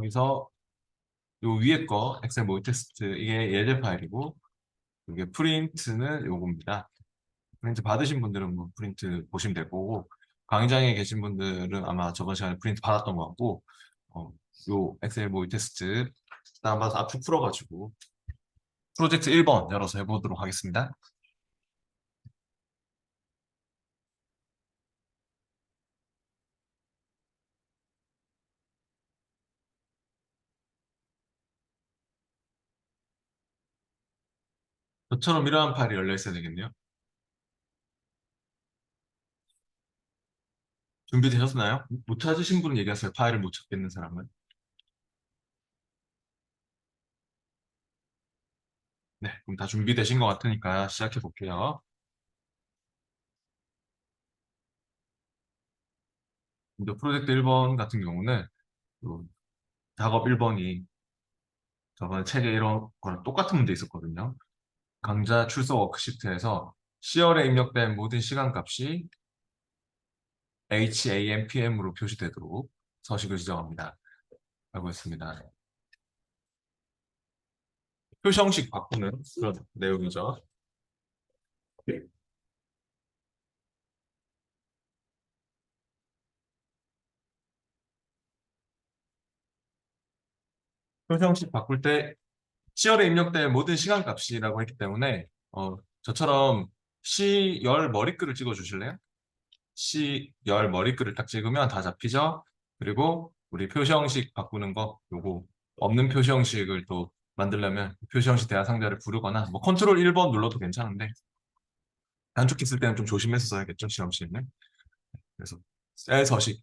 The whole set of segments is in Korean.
여기서 요 위에 거 엑셀 모의 테스트 이게 예제 파일이고 이게 프린트는 요겁니다. 프린트 받으신 분들은 뭐 프린트 보시면 될 거고 강의장에 계신 분들은 아마 저번 시간에 프린트 받았던 것 같고 요 엑셀 모의 테스트 다운받아서 압축 풀어가지고 프로젝트 1번 열어서 해보도록 하겠습니다. 저처럼 이러한 파일이 열려 있어야 되겠네요. 준비되셨나요? 못 찾으신 분은 얘기하세요. 파일을 못 찾겠는 사람은. 네, 그럼 다 준비되신 것 같으니까 시작해 볼게요. 먼저 프로젝트 1번 같은 경우는 요 작업 1번이 저번에 책에 이런 거랑 똑같은 문제 있었거든요. 강좌 출석 워크시트에서 C열에 입력된 모든 시간값이 HAMPM으로 표시되도록 서식을 지정합니다. 라고 했습니다. 표시 형식 바꾸는 그런 내용이죠. 표시 형식 바꿀 때 C열에 입력된 모든 시간값이라고 했기 때문에 저처럼 C열 머리글을 찍어 주실래요? C열 머리글을 딱 찍으면 다 잡히죠? 그리고 우리 표시 형식 바꾸는 거 요거 없는 표시 형식을 또 만들려면 표시 형식 대화 상자를 부르거나 뭐 컨트롤 1번 눌러도 괜찮은데 단축키 쓸 때는 좀 조심해서 써야겠죠, 시험 시에는. 그래서 셀 서식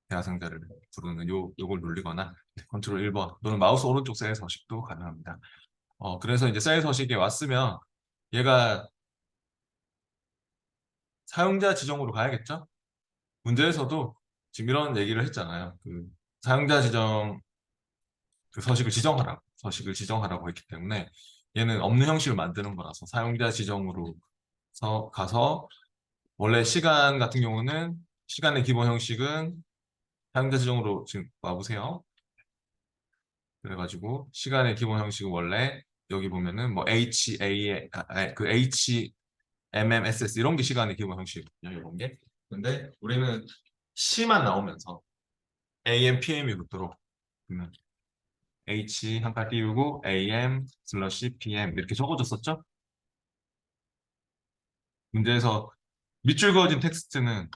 대화 상자를 부르는 요걸 눌리거나 컨트롤 1번 또는 마우스 오른쪽 셀 서식도 가능합니다. 그래서 이제 셀 서식에 왔으면 얘가 사용자 지정으로 가야겠죠? 문제에서도 지금 이런 얘기를 했잖아요. 그 사용자 지정 그 서식을 지정하라고 했기 때문에 얘는 없는 형식을 만드는 거라서 사용자 지정으로 가서 원래 시간 같은 경우는 시간의 기본 형식은 사용자 지정으로 지금 와보세요. 그래가지고 시간의 기본 형식은 원래 여기 보면은 뭐 HMMSS 이런 게 시간의 기본 형식이거든요. 이런 게. 근데 우리는 C만 나오면서 AM, PM이 붙도록 그러면 H 한 칸 띄우고 AM 슬러시 PM 이렇게 적어줬었죠? 문제에서 밑줄 그어진 텍스트는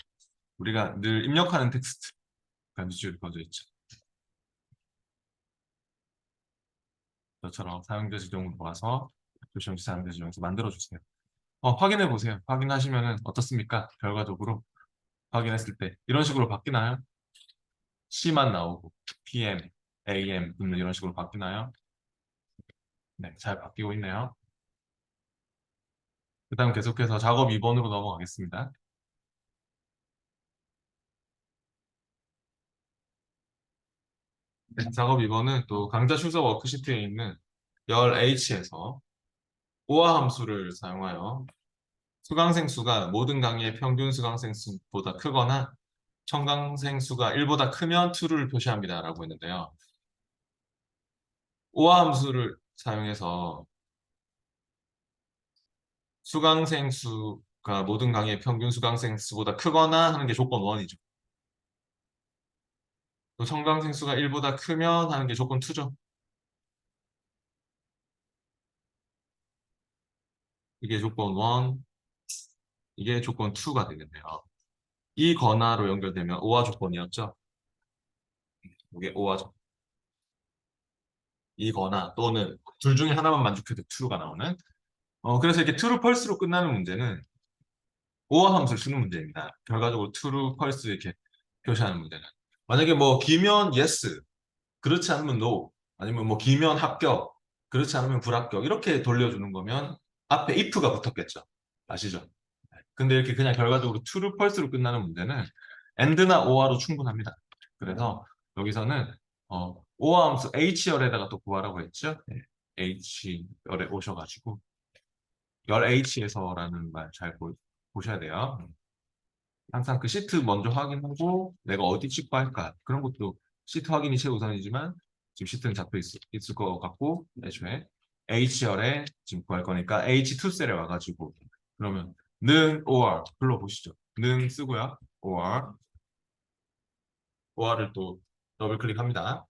우리가 늘 입력하는 텍스트가 밑줄 그어져 있죠. 저처럼 사용자 지정으로 와서 조시험지 사용자 지정에서 만들어주세요. 확인해 보세요. 확인하시면은 어떻습니까? 결과적으로 확인했을 때 이런 식으로 바뀌나요? C만 나오고 PM, AM 이런 식으로 바뀌나요? 네, 잘 바뀌고 있네요. 그 다음 계속해서 작업 2번으로 넘어가겠습니다. 네, 작업 2번은 또 강좌 출석 워크시트에 있는 열 H에서 오화 함수를 사용하여 수강생 수가 모든 강의의 평균 수강생 수보다 크거나 청강생 수가 1보다 크면 true를 표시합니다. 라고 했는데요. 오화 함수를 사용해서 수강생 수가 모든 강의의 평균 수강생 수보다 크거나 하는 게 조건 1이죠. 또 청강생 수가 1보다 크면 하는 게 조건 2죠. 이게 조건 1, 이게 조건 2가 되겠네요. 이 건화로 연결되면 오화 조건이었죠. 이게 오화 조건. 이거나 또는 둘 중에 하나만 만족해도 true가 나오는 그래서 이렇게 true, false로 끝나는 문제는 오화 함수를 쓰는 문제입니다. 결과적으로 true, false 이렇게 표시하는 문제는 만약에 뭐 기면 yes, 그렇지 않으면 no, 아니면 뭐 기면 합격, 그렇지 않으면 불합격 이렇게 돌려주는 거면 앞에 if가 붙었겠죠. 아시죠? 근데 이렇게 그냥 결과적으로 true, false로 끝나는 문제는 and나 or로 충분합니다. 그래서 여기서는 오화 함수 H열에다가 또 구하라고 했죠. 네. H열에 오셔가지고 열 H에서라는 말 잘 보셔야 돼요. 항상 그 시트 먼저 확인하고 내가 어디 찍고 할까 그런 것도 시트 확인이 최우선이지만 지금 시트는 잡혀 있을 것 같고 애초에 H열에 지금 구할 거니까 H2셀에 와가지고 그러면 는 or 불러보시죠. 는 쓰고요. or를 또 더블 클릭합니다.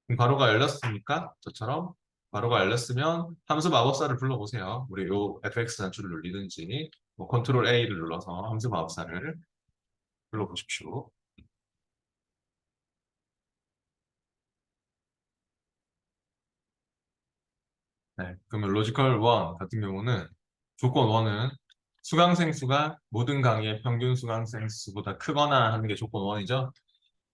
그럼 괄호가 열렸습니까? 저처럼 괄호가 열렸으면 함수 마법사를 불러보세요. 우리 요 fx 단추를 눌리든지 뭐 컨트롤 A를 눌러서 함수 마법사를 불러보십시오. 네, 그러면 로지컬 1 같은 경우는 조건 1은 수강생 수가 모든 강의의 평균 수강생 수보다 크거나 하는 게 조건 1이죠.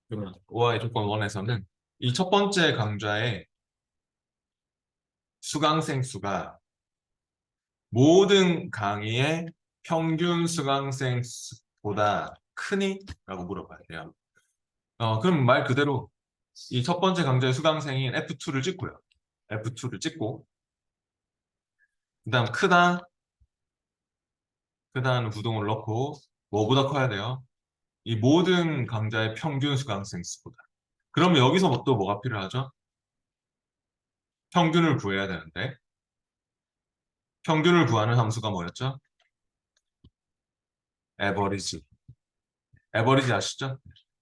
그러면 5화의 조건 1에서는 이 첫 번째 강좌의 수강생 수가 모든 강의의 평균 수강생 수보다 크니? 라고 물어봐야 돼요. 그럼 말 그대로 이 첫 번째 강좌의 수강생인 F2를 찍고요. F2를 찍고 그다음 크다는 부동을 넣고 뭐보다 커야 돼요? 이 모든 강좌의 평균 수강생 수보다. 그러면 여기서 또 뭐가 필요하죠? 평균을 구해야 되는데 평균을 구하는 함수가 뭐였죠? 에버리지. 에버리지 아시죠?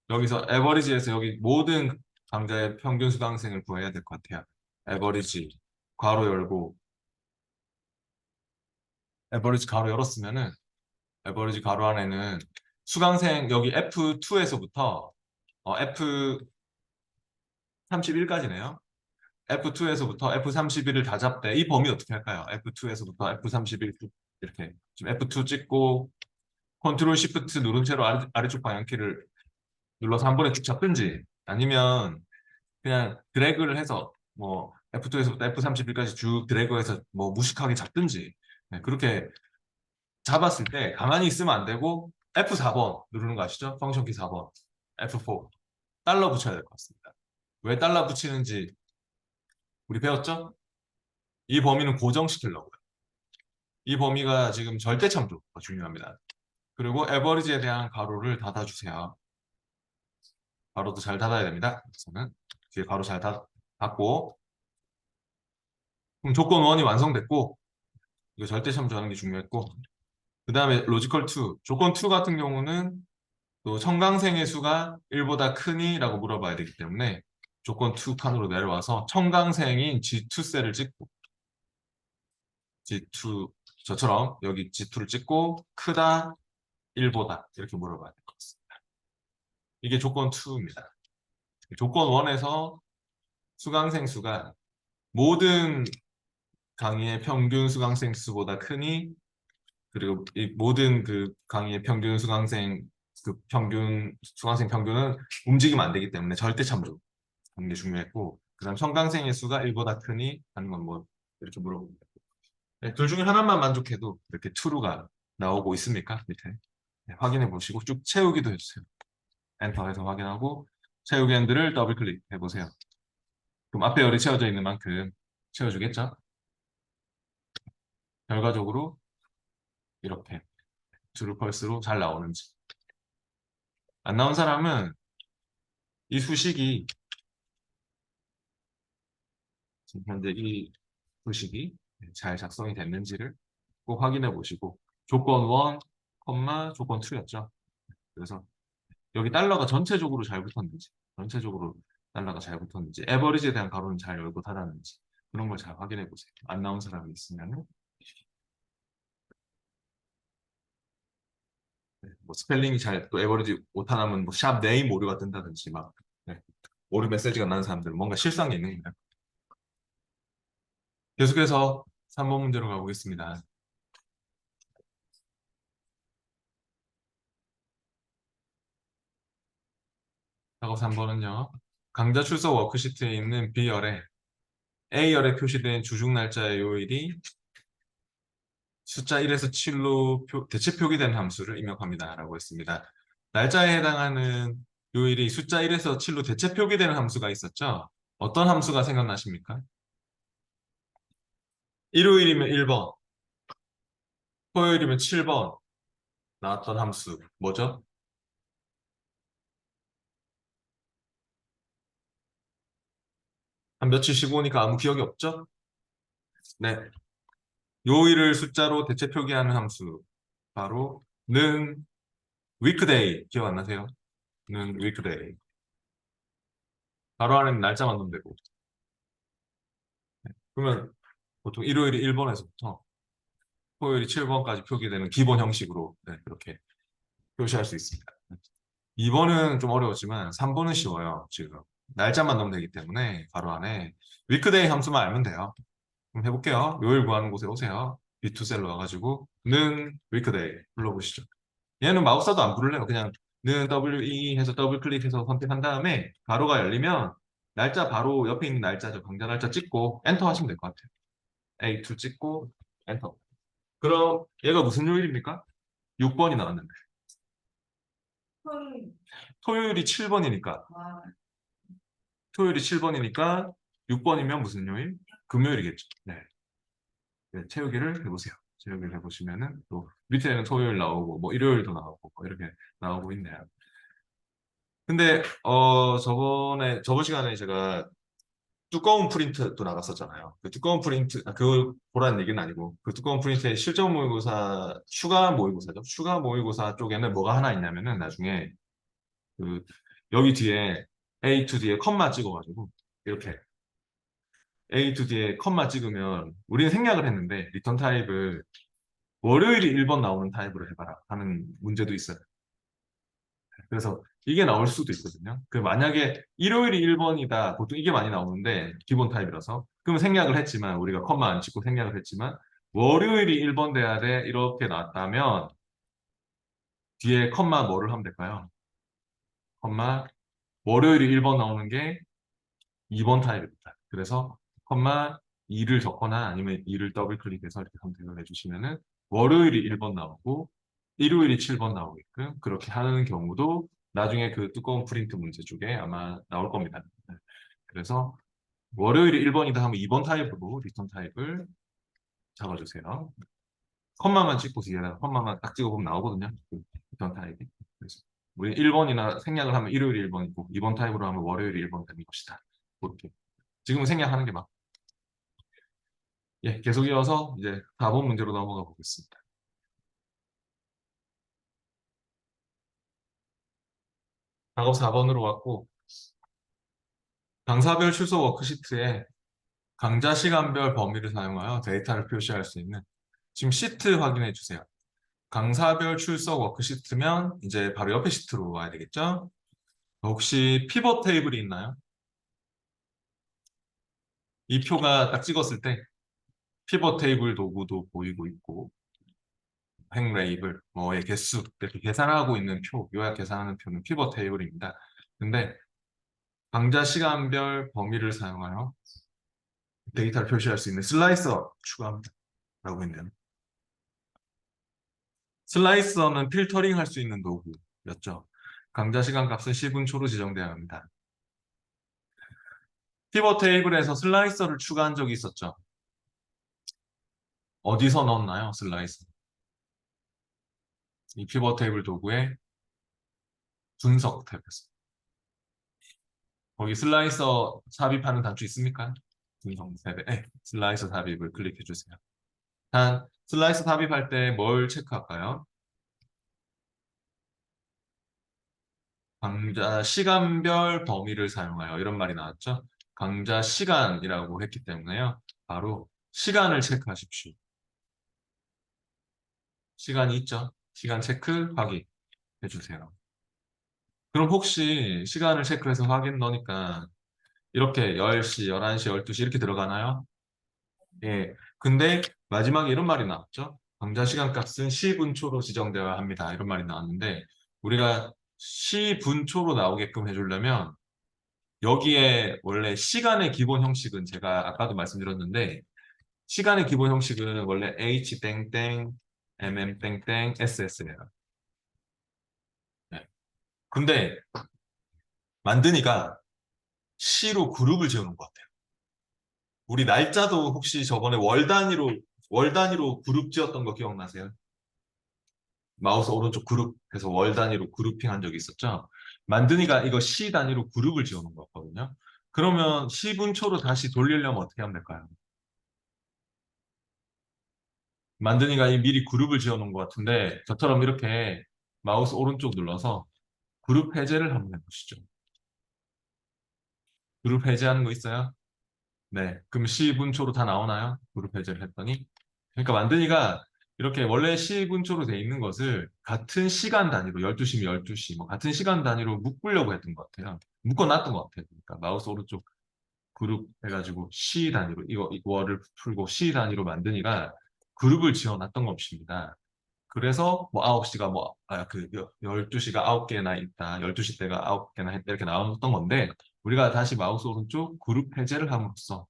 여기서 에버리지에서 여기 모든 강좌의 평균 수강생을 구해야 될 것 같아요. 에버리지 괄호 열고 에버리지 괄호 열었으면은 에버리지 괄호 안에는 수강생 여기 F2에서부터 F31까지네요. F2에서부터 F31을 다 잡되 이 범위 어떻게 할까요? F2에서부터 F31 이렇게 지금 F2 찍고 컨트롤 시프트 누른 채로 아래쪽 방향키를 눌러서 한 번에 쭉 잡든지 아니면 그냥 드래그를 해서 뭐 F2에서부터 F31까지 쭉 드래그해서 뭐 무식하게 잡든지 네, 그렇게 잡았을 때 가만히 있으면 안 되고 F4번 누르는 거 아시죠? 펑션키 4번 F4 달러 붙여야 될 것 같습니다. 왜 달러 붙이는지 우리 배웠죠? 이 범위는 고정시키려고요. 이 범위가 지금 절대 참조가 중요합니다. 그리고 에버리지에 대한 가로를 닫아주세요. 가로도 잘 닫아야 됩니다. 그래서는 뒤에 가로 잘 닫고 그럼 조건 1이 완성됐고 이거 절대 참조하는 게 중요했고 그 다음에 로지컬 2 조건 2 같은 경우는 또 청강생의 수가 1보다 크니? 라고 물어봐야 되기 때문에 조건 2 칸으로 내려와서 청강생인 G2셀을 찍고 G2 저처럼 여기 G2를 찍고 크다 1보다 이렇게 물어봐야 될 것 같습니다. 이게 조건 2입니다. 조건 1에서 수강생 수가 모든 강의의 평균 수강생 수보다 크니 그리고 이 모든 그 강의의 평균 수강생 그 평균 수강생 평균은 움직이면 안 되기 때문에 절대 참조 하는 게 중요했고 그다음 청강생의 수가 1보다 크니 하는 건 뭐 이렇게 물어봅니다. 네, 둘 중에 하나만 만족해도 이렇게 true가 나오고 있습니까? 밑에 네, 확인해 보시고 쭉 채우기도 해주세요. 엔터해서 확인하고 채우기 핸들을 더블 클릭해 보세요. 그럼 앞에 열이 채워져 있는 만큼 채워주겠죠? 결과적으로 이렇게 true, false로 잘 나오는지 안 나온 사람은 이 수식이 지금 현재 이 수식이 잘 작성이 됐는지를 꼭 확인해 보시고 조건 1, 조건 2였죠. 그래서 여기 달러가 전체적으로 잘 붙었는지 전체적으로 달러가 잘 붙었는지 에버리지에 대한 가로는 잘 열고 닫았는지 그런 걸 잘 확인해 보세요. 안 나온 사람이 있으면 뭐 스펠링이 잘 또 에버리지 못하나면 뭐샵 네임 오류가 뜬다든지 막 네, 오류 메시지가 나는 사람들은 뭔가 실수한 게 있는 거예요. 계속해서 3번 문제로 가보겠습니다. 작업 3번은요. 강좌 출석 워크시트에 있는 B열에 A열에 표시된 주중 날짜의 요일이 숫자 1에서 7로 대체 표기된 함수를 입력합니다. 라고 했습니다. 날짜에 해당하는 요일이 숫자 1에서 7로 대체 표기되는 함수가 있었죠? 어떤 함수가 생각나십니까? 일요일이면 1번, 토요일이면 7번, 나왔던 함수 뭐죠? 한 며칠 쉬고 오니까 아무 기억이 없죠? 네. 요일을 숫자로 대체 표기하는 함수 바로 는 weekday 기억 안 나세요? 는 weekday 바로 안에는 날짜만 넣으면 되고 그러면 보통 일요일이 1번에서부터 토요일이 7번까지 표기되는 기본 형식으로 네, 그렇게 표시할 수 있습니다. 2번은 좀 어려웠지만 3번은 쉬워요. 지금 날짜만 넣으면 되기 때문에 바로 안에 weekday 함수만 알면 돼요. 그럼 해볼게요. 요일 구하는 곳에 오세요. 비투셀로 와가지고 는 weekday 불러보시죠. 얘는 마우스도 안 부를래요. 그냥 는 WE 해서 더블 클릭해서 선택한 다음에 가로가 열리면 날짜 바로 옆에 있는 날짜죠. 강좌 날짜 찍고 엔터 하시면 될 것 같아요. A2 찍고 엔터. 그럼 얘가 무슨 요일입니까? 6번이 나왔는데. 토요일이 7번이니까. 토요일이 7번이니까 6번이면 무슨 요일? 금요일이겠죠. 네. 네, 채우기를 해보세요. 채우기를 해보시면은 또 밑에는 토요일 나오고 뭐 일요일도 나오고 뭐 이렇게 나오고 있네요. 근데 저번 시간에 제가 두꺼운 프린트도 나갔었잖아요. 그 두꺼운 프린트 그걸 보라는 얘기는 아니고 그 두꺼운 프린트의 실전 모의고사 추가 모의고사죠. 추가 모의고사 쪽에는 뭐가 하나 있냐면은 나중에 그 여기 뒤에 A2 뒤에 컴마 찍어가지고 이렇게 A2 뒤에 컴마 찍으면 우리는 생략을 했는데 리턴 타입을 월요일이 1번 나오는 타입으로 해봐라 하는 문제도 있어요. 그래서 이게 나올 수도 있거든요. 그 만약에 일요일이 1번이다. 보통 이게 많이 나오는데 기본 타입이라서. 그러면 생략을 했지만 우리가 컴마 안 찍고 생략을 했지만 월요일이 1번 돼야 돼. 이렇게 나왔다면 뒤에 컴마 뭐를 하면 될까요? 컴마 월요일이 1번 나오는 게 2번 타입입니다. 그래서 컴마 2를 적거나 아니면 2를 더블 클릭해서 이렇게 선택을 해주시면은 월요일이 1번 나오고 일요일이 7번 나오게끔 그렇게 하는 경우도 나중에 그 두꺼운 프린트 문제 쪽에 아마 나올 겁니다. 네. 그래서 월요일이 1번이다 하면 2번 타입으로 리턴 타입을 잡아주세요. 컴마만 찍고 뒤에다가 컴마만 딱 찍어보면 나오거든요. 그 리턴 타입이. 그래서 우리 1번이나 생략을 하면 일요일이 1번이고 2번 타입으로 하면 월요일이 1번 되는 것이다. 그렇게. 지금은 생략하는 게 막. 예, 계속 이어서 이제 4번 문제로 넘어가 보겠습니다. 작업 4번으로 왔고 강사별 출석 워크시트에 강좌 시간별 범위를 사용하여 데이터를 표시할 수 있는 지금 시트 확인해 주세요. 강사별 출석 워크시트면 이제 바로 옆에 시트로 와야 되겠죠? 혹시 피벗 테이블이 있나요? 이 표가 딱 찍었을 때 피벗 테이블 도구도 보이고 있고 행 레이블, 뭐의 개수 이렇게 계산하고 있는 표, 요약 계산하는 표는 피벗 테이블입니다. 근데 강좌 시간별 범위를 사용하여 데이터를 표시할 수 있는 슬라이서 추가합니다. 라고 있네요. 슬라이서는 필터링 할 수 있는 도구였죠. 강좌 시간 값은 10분 초로 지정되어야 합니다. 피벗 테이블에서 슬라이서를 추가한 적이 있었죠. 어디서 넣었나요? 슬라이서. 이 피벗 테이블 도구의 분석 탭에서. 거기 슬라이서 삽입하는 단추 있습니까? 분석 탭에 슬라이서 삽입을 클릭해 주세요. 단 슬라이서 삽입할 때 뭘 체크할까요? 강좌 시간별 범위를 사용하여 이런 말이 나왔죠. 강좌 시간이라고 했기 때문에요. 바로 시간을 체크하십시오. 시간이 있죠. 시간 체크 확인해 주세요. 그럼 혹시 시간을 체크해서 확인 넣으니까 이렇게 10시, 11시, 12시 이렇게 들어가나요? 예. 근데 마지막에 이런 말이 나왔죠. 강좌 시간 값은 시분초로 지정되어야 합니다. 이런 말이 나왔는데 우리가 시분초로 나오게끔 해주려면 여기에 원래 시간의 기본 형식은 제가 아까도 말씀드렸는데 시간의 기본 형식은 원래 h 땡땡 mm 땡땡 ss예요. 네. 근데 만드니까 시로 그룹을 지어놓은 것 같아요. 우리 날짜도 혹시 저번에 월 단위로 그룹 지었던 거 기억나세요? 마우스 오른쪽 그룹 해서 월 단위로 그룹핑 한 적이 있었죠. 만드니가 이거 시 단위로 그룹을 지어놓은 거거든요. 그러면 10분 초로 다시 돌리려면 어떻게 하면 될까요? 만드니가 이 미리 그룹을 지어놓은 것 같은데 저처럼 이렇게 마우스 오른쪽 눌러서 그룹 해제를 한번 해보시죠. 그룹 해제하는 거 있어요? 네. 그럼 10분 초로 다 나오나요? 그룹 해제를 했더니. 그러니까 만드니가 이렇게 원래 10분 초로 돼 있는 것을 같은 시간 단위로 12시면 12시 뭐 같은 시간 단위로 묶으려고 했던 것 같아요. 묶어놨던 것 같아요. 그러니까 마우스 오른쪽 그룹 해가지고 시 단위로 이거를 풀고 시 단위로 만드니가 그룹을 지어놨던 것입니다. 그래서 뭐 9시가 뭐, 그 12시가 9개나 있다. 12시 때가 9개나 했다. 이렇게 나왔던 건데, 우리가 다시 마우스 오른쪽 그룹 해제를 함으로써,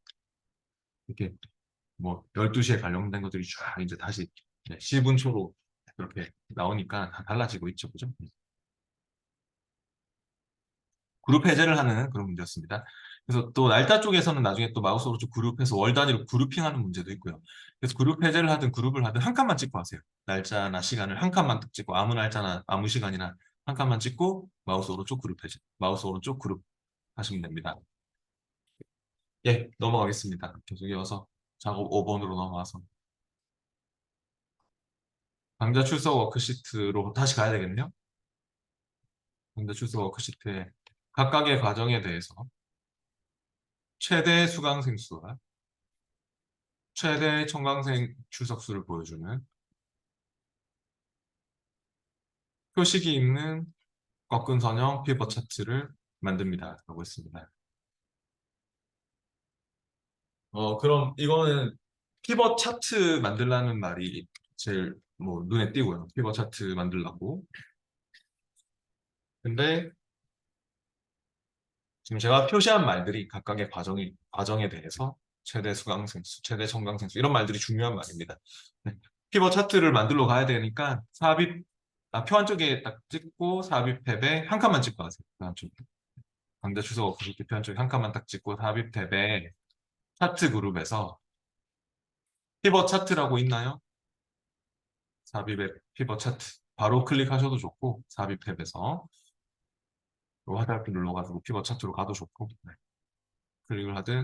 이렇게 뭐 12시에 관련된 것들이 쫙 이제 다시 10분 초로 그렇게 나오니까 다 달라지고 있죠. 그죠? 그룹 해제를 하는 그런 문제였습니다. 그래서 또 날짜 쪽에서는 나중에 또 마우스 오른쪽 그룹해서 월 단위로 그룹핑하는 문제도 있고요. 그래서 그룹 해제를 하든 그룹을 하든 한 칸만 찍고 하세요. 날짜나 시간을 한 칸만 딱 찍고 아무 날짜나 아무 시간이나 한 칸만 찍고 마우스 오른쪽 그룹 해제, 마우스 오른쪽 그룹 하시면 됩니다. 예, 넘어가겠습니다. 계속 이어서 작업 5번으로 넘어가서 강좌 출석 워크시트로 다시 가야 되겠네요. 강좌 출석 워크시트에 각각의 과정에 대해서 최대 수강생 수와 최대 청강생 출석수를 보여주는 표식이 있는 꺾은 선형 피벗 차트를 만듭니다. 라고 했습니다. 그럼 이거는 피벗 차트 만들라는 말이 제일 뭐 눈에 띄고요. 피벗 차트 만들라고. 근데 지금 제가 표시한 말들이 각각의 과정에 대해서 최대 수강생 수, 최대 청강생 수 이런 말들이 중요한 말입니다. 네. 피벗 차트를 만들러 가야 되니까 표 한쪽에 딱 찍고 삽입 탭에 한 칸만 찍고 가세요. 표 한쪽. 강좌 주소 없으실 표 한쪽에 한 칸만 딱 찍고 삽입 탭에 차트 그룹에서 피벗 차트라고 있나요? 삽입의 피벗 차트. 바로 클릭하셔도 좋고 삽입 탭에서 화살표 눌러가지고 피벗 차트로 가도 좋고 네. 클릭을 하든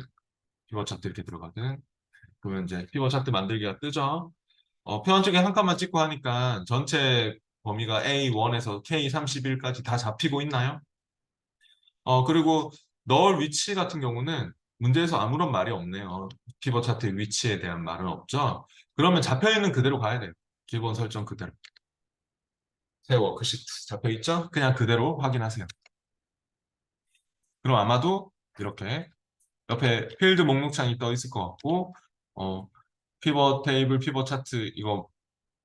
피벗 차트 이렇게 들어가든 그러면 이제 피벗 차트 만들기가 뜨죠. 표 한쪽에 한 칸만 찍고 하니까 전체 범위가 A1에서 K31까지 다 잡히고 있나요? 그리고 넣을 위치 같은 경우는 문제에서 아무런 말이 없네요. 피벗 차트의 위치에 대한 말은 없죠. 그러면 잡혀있는 그대로 가야 돼요. 기본 설정 그대로. 새 워크시트 잡혀있죠? 그냥 그대로 확인하세요. 그럼 아마도 이렇게 옆에 필드 목록창이 떠 있을 것 같고, 어, 피벗 테이블, 피벗 차트, 이거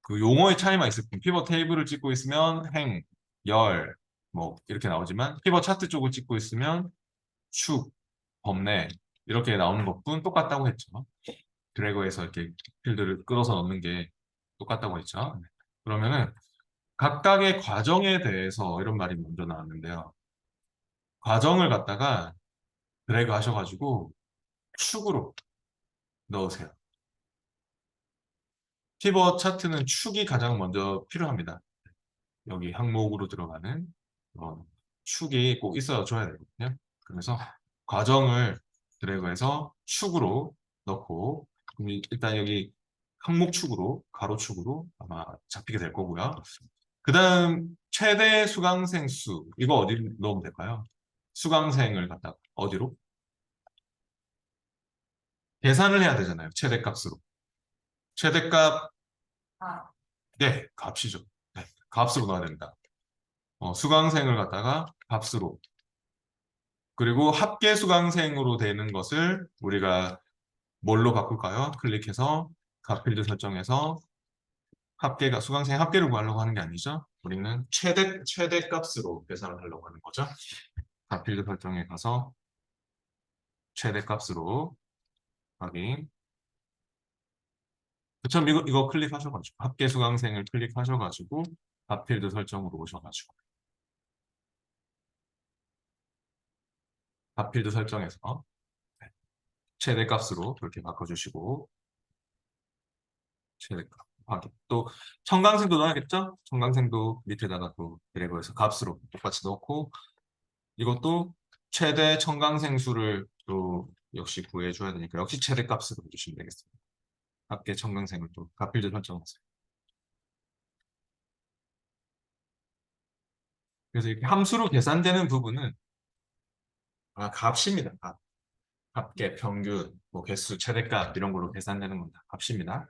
그 용어의 차이만 있을 뿐. 피벗 테이블을 찍고 있으면 행, 열, 뭐 이렇게 나오지만 피벗 차트 쪽을 찍고 있으면 축, 범례 이렇게 나오는 것뿐 똑같다고 했죠. 드래그해서 이렇게 필드를 끌어서 넣는 게 똑같다고 했죠. 네. 그러면은 각각의 과정에 대해서 이런 말이 먼저 나왔는데요. 과정을 갖다가 드래그 하셔가지고 축으로 넣으세요. 피벗 차트는 축이 가장 먼저 필요합니다. 여기 항목으로 들어가는 축이 꼭 있어 줘야 되거든요. 그래서 과정을 드래그해서 축으로 넣고 일단 여기 항목 축으로 가로 축으로 아마 잡히게 될 거고요. 그 다음 최대 수강생 수 이거 어디 넣으면 될까요? 수강생을 갖다가 어디로? 계산을 해야 되잖아요. 최대값으로. 최대값 네 값이죠. 네, 값으로 넣어야 됩니다. 수강생을 갖다가 값으로 그리고 합계 수강생으로 되는 것을 우리가 뭘로 바꿀까요? 클릭해서 값필드 설정해서 합계가 수강생 합계를 구하려고 하는 게 아니죠. 우리는 최대 값으로 계산을 하려고 하는 거죠. 값필드 설정에 가서 최대 값으로 확인. 그쵸? 이거 클릭하셔가지고 합계 수강생을 클릭하셔가지고 값필드 설정으로 오셔가지고 값필드 설정에서 최대 값으로 그렇게 바꿔주시고 최대값 곱하기. 또 청강생도 넣어야겠죠? 청강생도 밑에다가 또 드래그해서 값으로 똑같이 넣고 이것도 최대 청강생 수를 또 역시 구해줘야 되니까 역시 최대 값으로 해주시면 되겠습니다. 합계 청강생을 또 가필드 설정하세요. 그래서 이렇게 함수로 계산되는 부분은 값입니다. 값. 합계, 평균, 뭐 개수, 최대값 이런 걸로 계산되는 겁니다. 값입니다.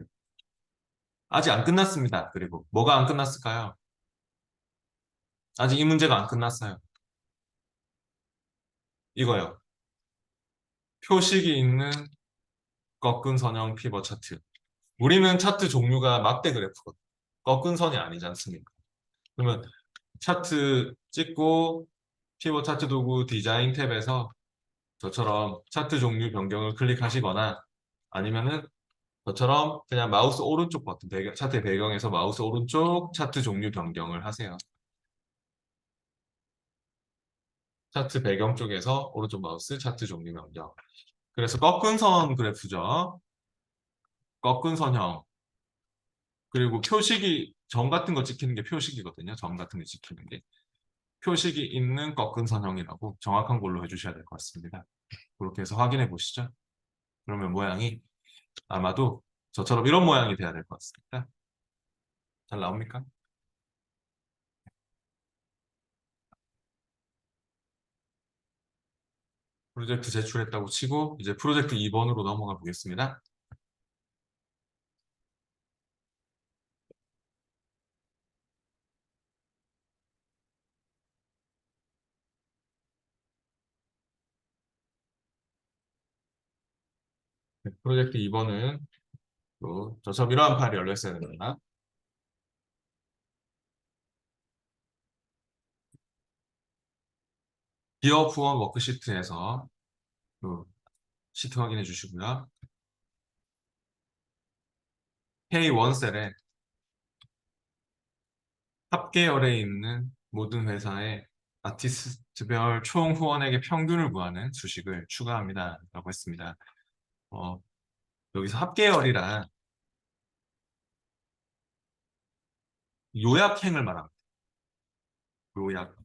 아직 안 끝났습니다. 그리고 뭐가 안 끝났을까요? 아직 이 문제가 안 끝났어요. 이거요. 표식이 있는 꺾은 선형 피벗 차트. 우리는 차트 종류가 막대 그래프거든요. 꺾은 선이 아니지 않습니까? 그러면 차트 찍고 피벗 차트 도구 디자인 탭에서 저처럼 차트 종류 변경을 클릭하시거나 아니면은 저처럼 그냥 마우스 오른쪽 버튼, 차트 배경에서 마우스 오른쪽 차트 종류 변경을 하세요. 차트 배경 쪽에서 오른쪽 마우스 차트 종류 변경. 그래서 꺾은 선 그래프죠. 꺾은 선형. 그리고 표식이 점 같은 거 찍히는 게 표식이거든요. 점 같은 게 찍히는 게. 표식이 있는 꺾은 선형이라고 정확한 걸로 해주셔야 될 것 같습니다. 그렇게 해서 확인해 보시죠. 그러면 모양이 아마도 저처럼 이런 모양이 돼야 될 것 같습니다. 잘 나옵니까? 프로젝트 제출했다고 치고 이제 프로젝트 2번으로 넘어가 보겠습니다. 네, 프로젝트 2번은 또 저처럼 이러한 파일이 열려 있어야 됩니다. 기어 후원 워크시트에서 그 시트 확인해 주시고요. K1셀에 탑계열에 있는 모든 회사의 아티스트별 총 후원액의 평균을 구하는 수식을 추가합니다. 라고 했습니다. 어, 여기서 합계열이란 요약행을 말합니다. 요약.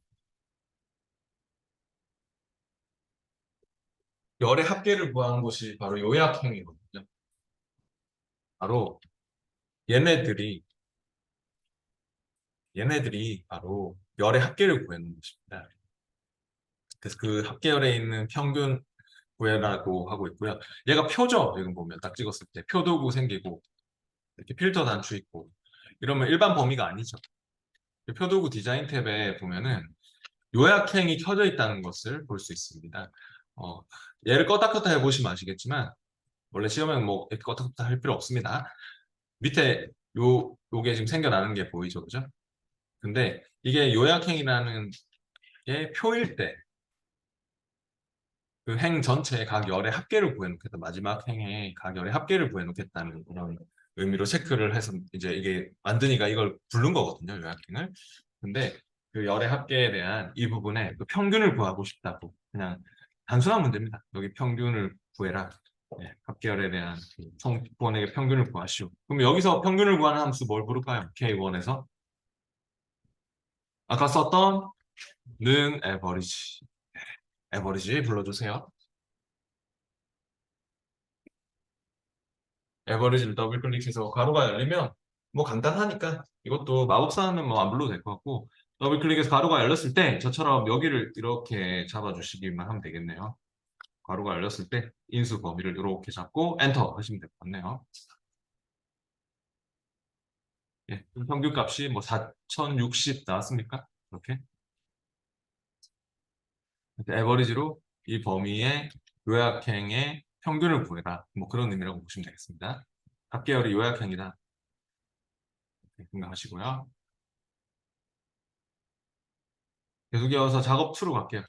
열의 합계를 구하는 것이 바로 요약행이거든요. 바로 얘네들이 바로 열의 합계를 구하는 것입니다. 그래서 그 합계열에 있는 평균 구해라고 하고 있고요. 얘가 표죠. 지금 보면 딱 찍었을 때 표도구 생기고 이렇게 필터 단추 있고 이러면 일반 범위가 아니죠. 표도구 디자인 탭에 보면은 요약행이 켜져 있다는 것을 볼 수 있습니다. 어, 얘를 껐다 켰다 해보시면 아시겠지만 원래 시험에는 뭐 이렇게 껐다 켰다 할 필요 없습니다. 밑에 요게 지금 생겨나는 게 보이죠, 그죠? 근데 이게 요약행이라는 게 표일 때 그 행 전체의 각 열의 합계를 구해놓겠다. 마지막 행의 각 열의 합계를 구해놓겠다는 그런 의미로 체크를 해서 이제 이게 만드니까 이걸 부른 거거든요, 요약행을. 근데 그 열의 합계에 대한 이 부분에 그 평균을 구하고 싶다고 그냥 단순한 문제입니다. 여기 평균을 구해라. 네, 합계열에 대한 총 구원액의 평균을 구하시오. 그럼 여기서 평균을 구하는 함수 뭘 부를까요? K1에서 아까 썼던 는 에버리지. 에버리지 불러주세요. 에버리지를 더블 클릭해서 가로가 열리면 뭐 간단하니까 이것도 마법사는 뭐 안 불러도 될 것 같고 더블 클릭해서 가로가 열렸을 때 저처럼 여기를 이렇게 잡아주시기만 하면 되겠네요. 가로가 열렸을 때 인수 범위를 이렇게 잡고 엔터 하시면 될 것 같네요. 예, 평균 값이 뭐 4060 나왔습니까? 이렇게 에버리지로 이 범위의 요약행의 평균을 구해라. 뭐 그런 의미라고 보시면 되겠습니다. 합계열이 요약행이다. 이렇게 생각하시고요. 계속 이어서 작업 2로 갈게요.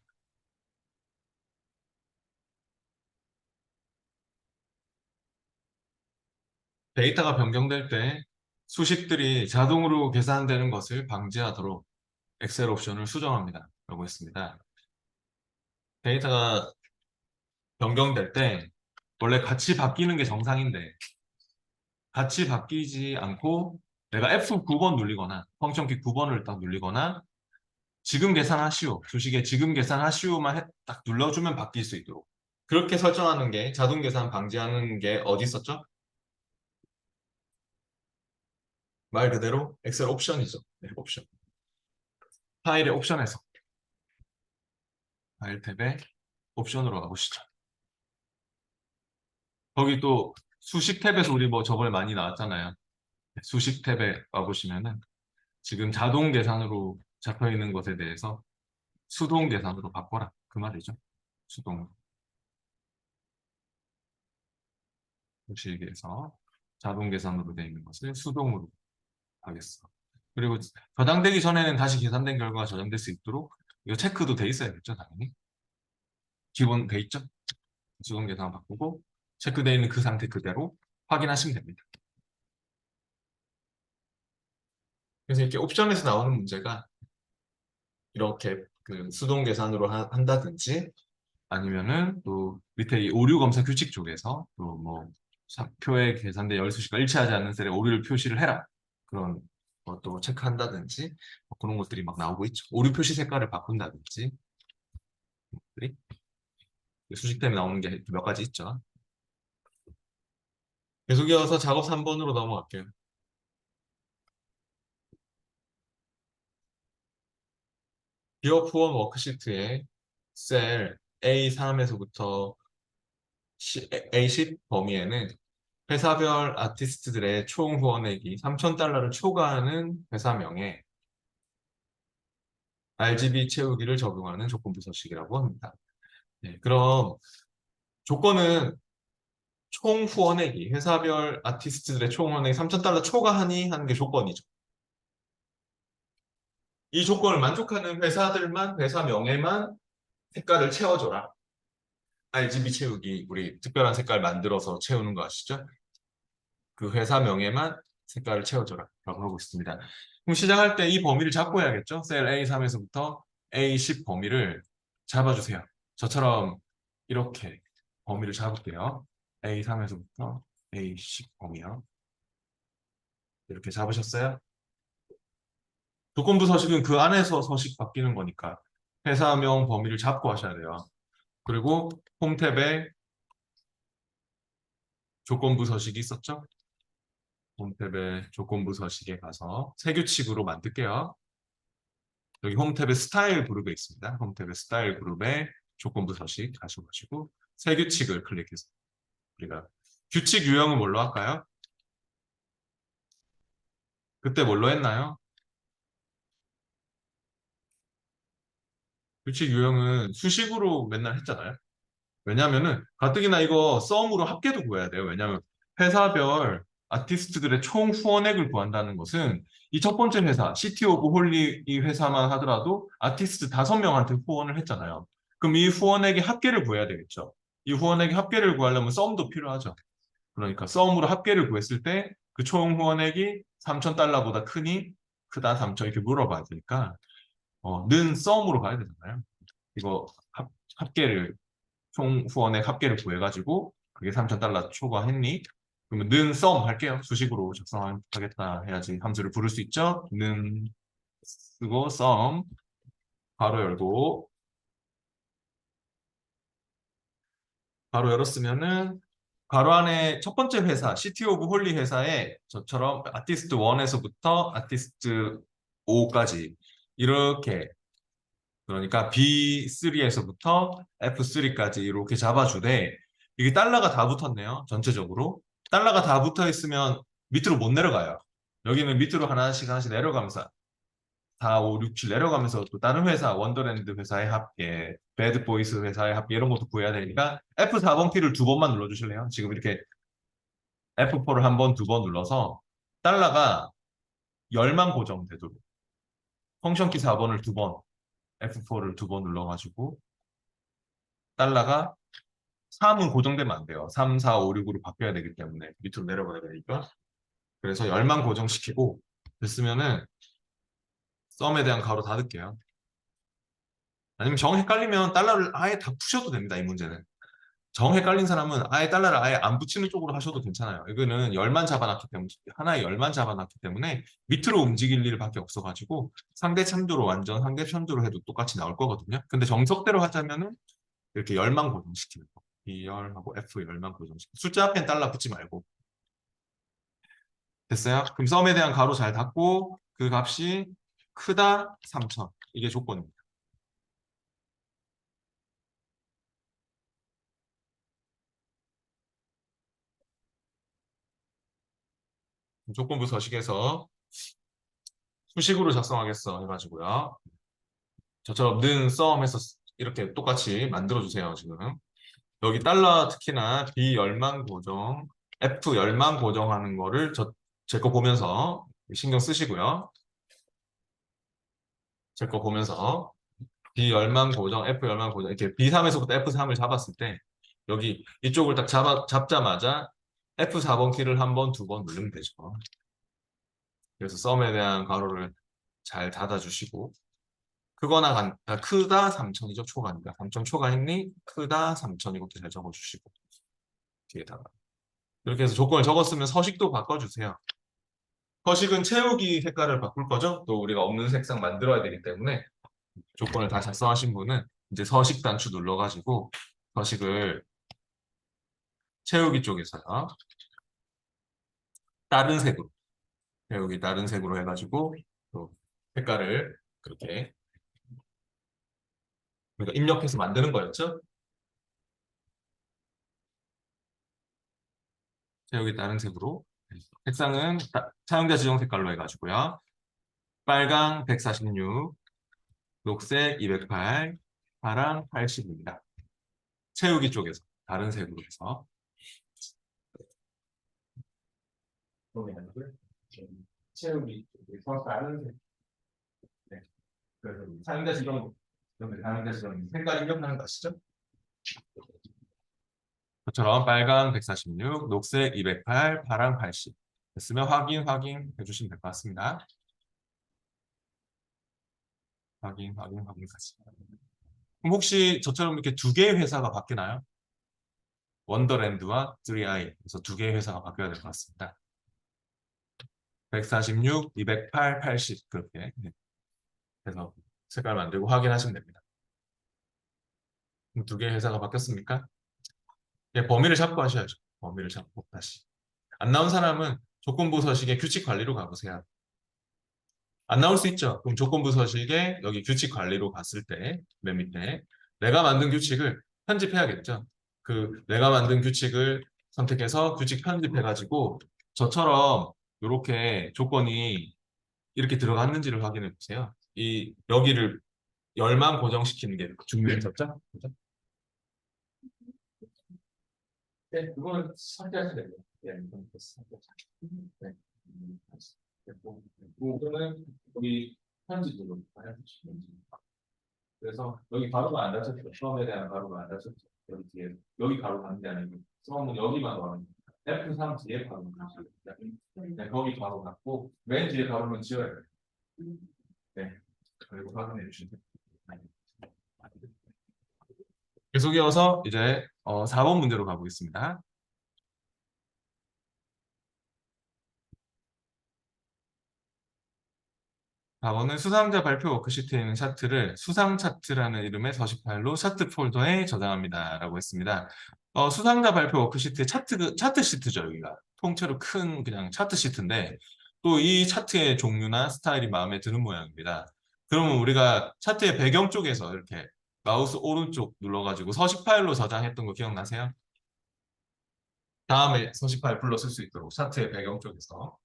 데이터가 변경될 때 수식들이 자동으로 계산되는 것을 방지하도록 엑셀 옵션을 수정합니다. 라고 했습니다. 데이터가 변경될 때 원래 같이 바뀌는 게 정상인데 같이 바뀌지 않고 내가 F9번 눌리거나 펑션키 9번을 딱 눌리거나 지금 계산하시오. 주식에 지금 계산하시오만 딱 눌러주면 바뀔 수 있도록. 그렇게 설정하는 게 자동 계산 방지하는 게 어디 있었죠? 말 그대로 엑셀 옵션이죠. 네, 옵션. 파일의 옵션에서 파일 탭에 옵션으로 가보시죠. 거기 또 수식 탭에서 우리 뭐 저번에 많이 나왔잖아요. 네, 수식 탭에 와보시면은 지금 자동 계산으로 잡혀 있는 것에 대해서 수동 계산으로 바꿔라. 그 말이죠. 수동. 수식에서 자동 계산으로 되어 있는 것을 수동으로 하겠어. 그리고 저장되기 전에는 다시 계산된 결과가 저장될 수 있도록 이거 체크도 돼 있어야겠죠, 당연히. 기본 돼 있죠? 수동 계산 바꾸고 체크되어 있는 그 상태 그대로 확인하시면 됩니다. 그래서 이렇게 옵션에서 나오는 문제가 이렇게 그 수동 계산으로 한다든지 아니면은 또 밑에 이 오류 검사 규칙 쪽에서 또 뭐 표에 계산된 열수시가 일치하지 않는 셀에 오류를 표시를 해라. 그런 것도 체크한다든지 뭐 그런 것들이 막 나오고 있죠. 오류 표시 색깔을 바꾼다든지 수식 때문에 나오는 게 몇 가지 있죠. 계속 이어서 작업 3번으로 넘어갈게요. 기업 후원 워크시트에 셀 A3에서부터 A10 범위에는 회사별 아티스트들의 총 후원액이 3,000달러를 초과하는 회사명에 RGB 채우기를 적용하는 조건부 서식이라고 합니다. 네, 그럼 조건은 총 후원액이 회사별 아티스트들의 총 후원액이 3,000달러 초과하니 하는 게 조건이죠. 이 조건을 만족하는 회사들만 회사명에만 색깔을 채워줘라. RGB 채우기 우리 특별한 색깔 만들어서 채우는 거 아시죠? 그 회사명에만 색깔을 채워줘라 라고 하고 있습니다. 그럼 시작할 때 이 범위를 잡고 해야겠죠? 셀 A3에서부터 A10 범위를 잡아주세요. 저처럼 이렇게 범위를 잡을게요. A3에서부터 A10 범위요. 이렇게 잡으셨어요? 조건부 서식은 그 안에서 서식 바뀌는 거니까 회사명 범위를 잡고 하셔야 돼요. 그리고 홈 탭에 조건부 서식이 있었죠? 홈 탭에 조건부 서식에 가서 새 규칙으로 만들게요. 여기 홈 탭에 스타일 그룹에 있습니다. 홈 탭에 스타일 그룹에 조건부 서식 가셔가지고 새 규칙을 클릭해서 우리가 규칙 유형은 뭘로 할까요? 그때 뭘로 했나요? 규칙 유형은 수식으로 맨날 했잖아요. 왜냐면은 가뜩이나 이거 썸으로 합계도 구해야 돼요. 왜냐면 회사별 아티스트들의 총 후원액을 구한다는 것은 이 첫 번째 회사 시티 오브 홀리 이 회사만 하더라도 아티스트 5명한테 후원을 했잖아요. 그럼 이 후원액의 합계를 구해야 되겠죠. 이 후원액의 합계를 구하려면 썸도 필요하죠. 그러니까 썸으로 합계를 구했을 때 그 총 후원액이 3,000달러보다 크니 크다 3,000 이렇게 물어봐야 되니까 는 썸으로 가야 되잖아요. 이거 합계를 총 후원액 합계를 구해가지고 그게 3,000달러 초과했니? 그러면 는 썸 할게요. 수식으로 작성하겠다 해야지 함수를 부를 수 있죠. 는 쓰고 썸 바로 열고 바로 열었으면은 가로 안에 첫 번째 회사 시티 오브 홀리 회사에 저처럼 아티스트 1에서부터 아티스트 5까지 이렇게 그러니까 B3에서부터 F3까지 이렇게 잡아주되 이게 달러가 다 붙었네요. 전체적으로. 달러가 다 붙어 있으면 밑으로 못 내려가요. 여기는 밑으로 하나씩 하나씩 내려가면서 4, 5, 6, 7 내려가면서 또 다른 회사, 원더랜드 회사의 합계, 배드보이스 회사의 합계 이런 것도 구해야 되니까 F4번 키를 2번만 눌러주실래요? 지금 이렇게 F4를 한 번, 2번 눌러서 달러가 10만 고정되도록 펑션 키 4번을 2번, F4를 2번 눌러가지고 달러가 3은 고정되면 안 돼요. 3, 4, 5, 6으로 바뀌어야 되기 때문에 밑으로 내려가야 되니까. 그래서 열만 고정시키고 됐으면은 썸에 대한 가로 닫을게요. 아니면 정 헷갈리면 달러를 아예 다 푸셔도 됩니다. 이 문제는. 정 헷갈린 사람은 아예 달러를 아예 안 붙이는 쪽으로 하셔도 괜찮아요. 이거는 열만 잡아놨기 때문에 하나의 열만 잡아놨기 때문에 밑으로 움직일 일밖에 없어가지고 상대 참조로 완전 상대 참조로 해도 똑같이 나올 거거든요. 근데 정석대로 하자면은 이렇게 열만 고정시키는 거. B열하고 F 열만 고정시키는 숫자 앞엔 달러 붙지 말고 됐어요? 그럼 썸에 대한 가로 잘 닫고 그 값이 크다 3천 이게 조건입니다. 조건부 서식에서 수식으로 작성하겠어 해가지고요. 저처럼 는 썸해서 이렇게 똑같이 만들어주세요. 지금 여기 달러 특히나 B 열만 고정, F 열만 고정하는 거를 제 거 보면서 신경 쓰시고요. 제 거 보면서 B 열만 고정, F 열만 고정 이렇게 B3에서부터 F3을 잡았을 때 여기 이쪽을 딱 잡자마자 F4번 키를 한 번, 두 번 누르면 되죠. 그래서 썸에 대한 가로를 잘 닫아주시고 크거나 크다 3천이죠. 초과니까 3천 초과했니? 크다 3천 이것도 잘 적어주시고 뒤에다가 이렇게 해서 조건을 적었으면 서식도 바꿔주세요. 서식은 채우기 색깔을 바꿀 거죠. 또 우리가 없는 색상 만들어야 되기 때문에 조건을 다 작성하신 분은 이제 서식 단추 눌러가지고 서식을 채우기 쪽에서요. 다른 색으로 채우기 다른 색으로 해가지고 또 색깔을 그렇게 그러니까 입력해서 만드는 거였죠. 채우기 다른 색으로 색상은 사용자 지정 색깔로 해가지고요. 빨강 146, 녹색 208, 파랑 80입니다. 채우기 쪽에서 다른 색으로 해서 채우기 쪽에서 다른 색. 네. 그래서 사용자 지정 사용자 지정 색깔 입력하는 거 아시죠? 저처럼 빨강 146, 녹색 208, 파랑 80 됐으면 확인 해주시면 될 것 같습니다. 확인까지. 그럼 혹시 저처럼 이렇게 두 개의 회사가 바뀌나요? 원더랜드와 3i 그래서 두 개의 회사가 바뀌어야 될 것 같습니다. 146, 208, 80 그렇게 해서 색깔 만들고 확인하시면 됩니다. 두 개의 회사가 바뀌었습니까? 예, 범위를 잡고 하셔야죠. 범위를 잡고 다시. 안 나온 사람은 조건부 서식의 규칙 관리로 가보세요. 안 나올 수 있죠. 그럼 조건부 서식에 여기 규칙 관리로 갔을 때 맨 밑에 내가 만든 규칙을 편집해야겠죠. 그 내가 만든 규칙을 선택해서 규칙 편집해가지고 저처럼 이렇게 조건이 이렇게 들어갔는지를 확인해 보세요. 이 여기를 열만 고정시키는 게 중요했었죠? 그죠? 네, 그거는 선택하시면 됩니다. 네, 선택하시면 네. 그거는 여기 편집으로 해주시면 됩니다. 그래서 여기 가로가 안 닫혔죠. 처음에 대한 가로가 안 닫혔죠. 여기 뒤에 여기 가로 닫는 게 아니고 처음은 여기만 가는 F3 뒤에 가로는 닫습니다. 네, 거기 가로 닫고 맨 뒤에 가로는 지워야 돼요. 네, 그리고 확인해 주시면 됩니다. 계속 이어서 이제 4번 문제로 가보겠습니다. 4번은 수상자 발표 워크시트에 있는 차트를 수상 차트라는 이름의 서식 파일로 차트 폴더에 저장합니다. 라고 했습니다. 수상자 발표 워크시트의 차트 시트죠, 여기가. 통째로 큰 그냥 차트 시트인데 또 이 차트의 종류나 스타일이 마음에 드는 모양입니다. 그러면 우리가 차트의 배경 쪽에서 이렇게 마우스 오른쪽 눌러가지고 서식 파일로 저장했던 거 기억나세요? 다음에 서식 파일 불러 쓸 수 있도록 차트의 배경 쪽에서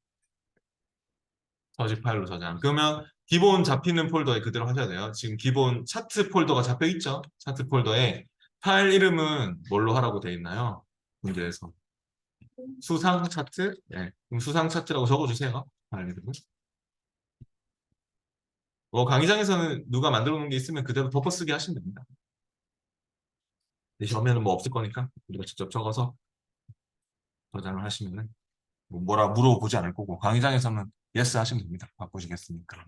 서식 파일로 저장. 그러면 기본 잡히는 폴더에 그대로 하셔야 돼요. 지금 기본 차트 폴더가 잡혀 있죠? 차트 폴더에 파일 이름은 뭘로 하라고 되어 있나요? 문제에서. 수상 차트? 네. 그럼 수상 차트라고 적어주세요. 파일 이름은. 강의장에서는 누가 만들어 놓은 게 있으면 그대로 덮어쓰기 하시면 됩니다. 시험에는 뭐 없을 거니까 우리가 직접 적어서 저장을 하시면은 뭐라 물어보지 않을 거고 강의장에서는 예스 하시면 됩니다. 바꾸시겠습니까?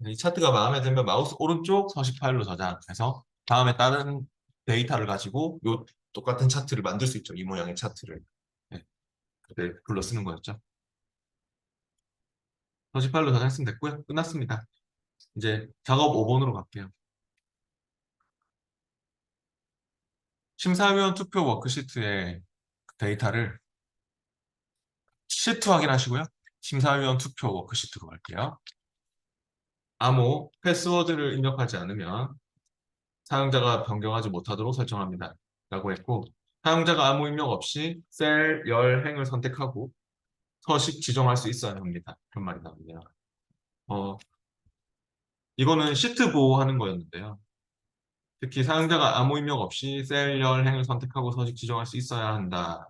이 차트가 마음에 들면 마우스 오른쪽 서식 파일로 저장해서 다음에 다른 데이터를 가지고 요 똑같은 차트를 만들 수 있죠. 이 모양의 차트를. 네, 그때 불러 쓰는 거였죠. 48로 저장했으면 됐고요. 끝났습니다. 이제 작업 5번으로 갈게요. 심사위원 투표 워크시트의 데이터를 시트 확인하시고요. 심사위원 투표 워크시트로 갈게요. 암호, 패스워드를 입력하지 않으면 사용자가 변경하지 못하도록 설정합니다. 라고 했고, 사용자가 아무 입력 없이 셀 열 행을 선택하고 서식 지정할 수 있어야 합니다. 그런 말이 나옵니다. 어, 이거는 시트 보호하는 거였는데요. 특히 사용자가 아무 입력 없이 셀 열 행을 선택하고 서식 지정할 수 있어야 한다.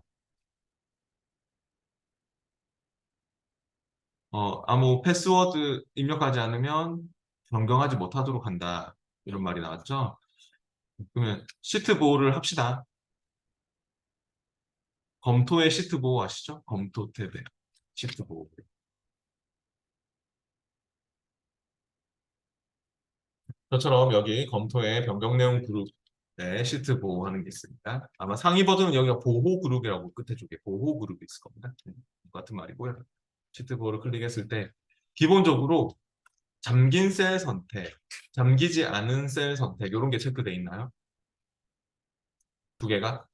아무 패스워드 입력하지 않으면 변경하지 못하도록 한다. 이런 말이 나왔죠. 그러면 시트 보호를 합시다. 검토의 시트 보호 아시죠? 검토 탭에 시트 보호. 저처럼 여기 검토의 변경 내용 그룹에 시트 보호하는 게 있습니다. 아마 상위 버전은 여기가 보호 그룹이라고 끝에 쪽에 보호 그룹이 있을 겁니다. 같은 말이고요. 시트 보호를 클릭했을 때 기본적으로 잠긴 셀 선택, 잠기지 않은 셀 선택 이런 게 체크돼 있나요? 두 개가.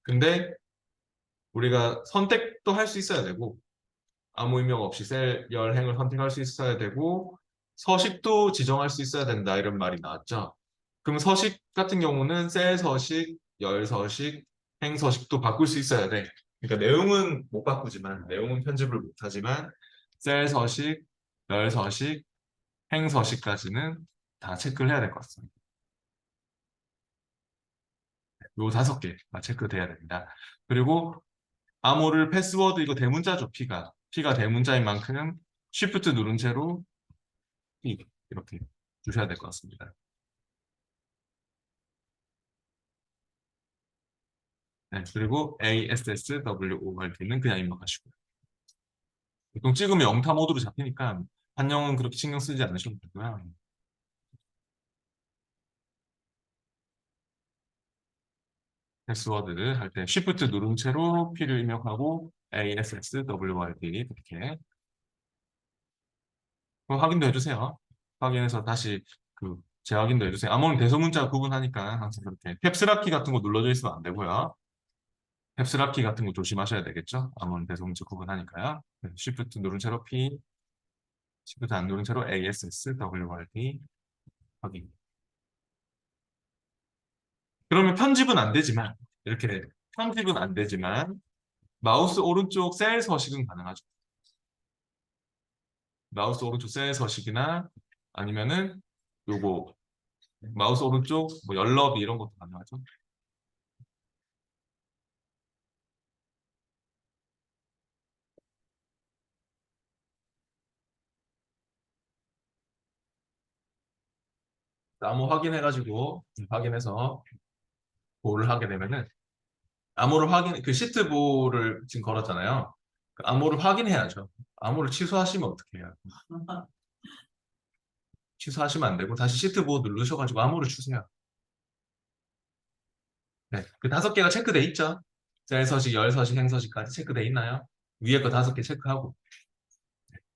근데 우리가 선택도 할 수 있어야 되고 아무 입력 없이 셀 열행을 선택할 수 있어야 되고 서식도 지정할 수 있어야 된다 이런 말이 나왔죠. 그럼 서식 같은 경우는 셀 서식, 열 서식, 행 서식도 바꿀 수 있어야 돼. 그러니까 내용은 못 바꾸지만 내용은 편집을 못 하지만 셀 서식, 열 서식, 행 서식까지는 다 체크를 해야 될 것 같습니다. 요 5개 체크돼야 됩니다. 그리고 암호를 패스워드 이거 대문자죠, P가 대문자인 만큼 Shift 누른 채로 P 이렇게 주셔야 될 것 같습니다. 네, 그리고 ASSWORD는 그냥 입력하시고요. 보통 찍으면 영타 모드로 잡히니까 한영은 그렇게 신경 쓰지 않으셔도 되고요. 패스워드를 할 때 Shift 누른 채로 P를 입력하고 ASSWORD 이렇게 그거 확인도 해주세요. 확인해서 다시 그 재확인도 해주세요. 암호는 대소문자 구분하니까 항상 그렇게 캡스라키 같은 거 눌러져 있으면 안 되고요. 캡스라키 같은 거 조심하셔야 되겠죠. 암호는 대소문자 구분하니까요. Shift 누른 채로 P, Shift 안 누른 채로 ASSWRD 확인. 그러면 편집은 안 되지만 이렇게 편집은 안 되지만 마우스 오른쪽 셀 서식은 가능하죠. 마우스 오른쪽 셀 서식이나 아니면은 요거 마우스 오른쪽 뭐 열너비 이런 것도 가능하죠. 암호 확인해가지고 확인해서 보호를 하게 되면은 암호를 확인 그 시트 보호를 지금 걸었잖아요. 그 암호를 확인해야죠. 암호를 취소하시면 어떡해요? 취소하시면 안 되고 다시 시트 보호 누르셔가지고 암호를 주세요. 네, 그 5개가 체크돼 있죠. 셀 서식, 열 서식, 행 서식까지 체크돼 있나요? 위에 거 5개 체크하고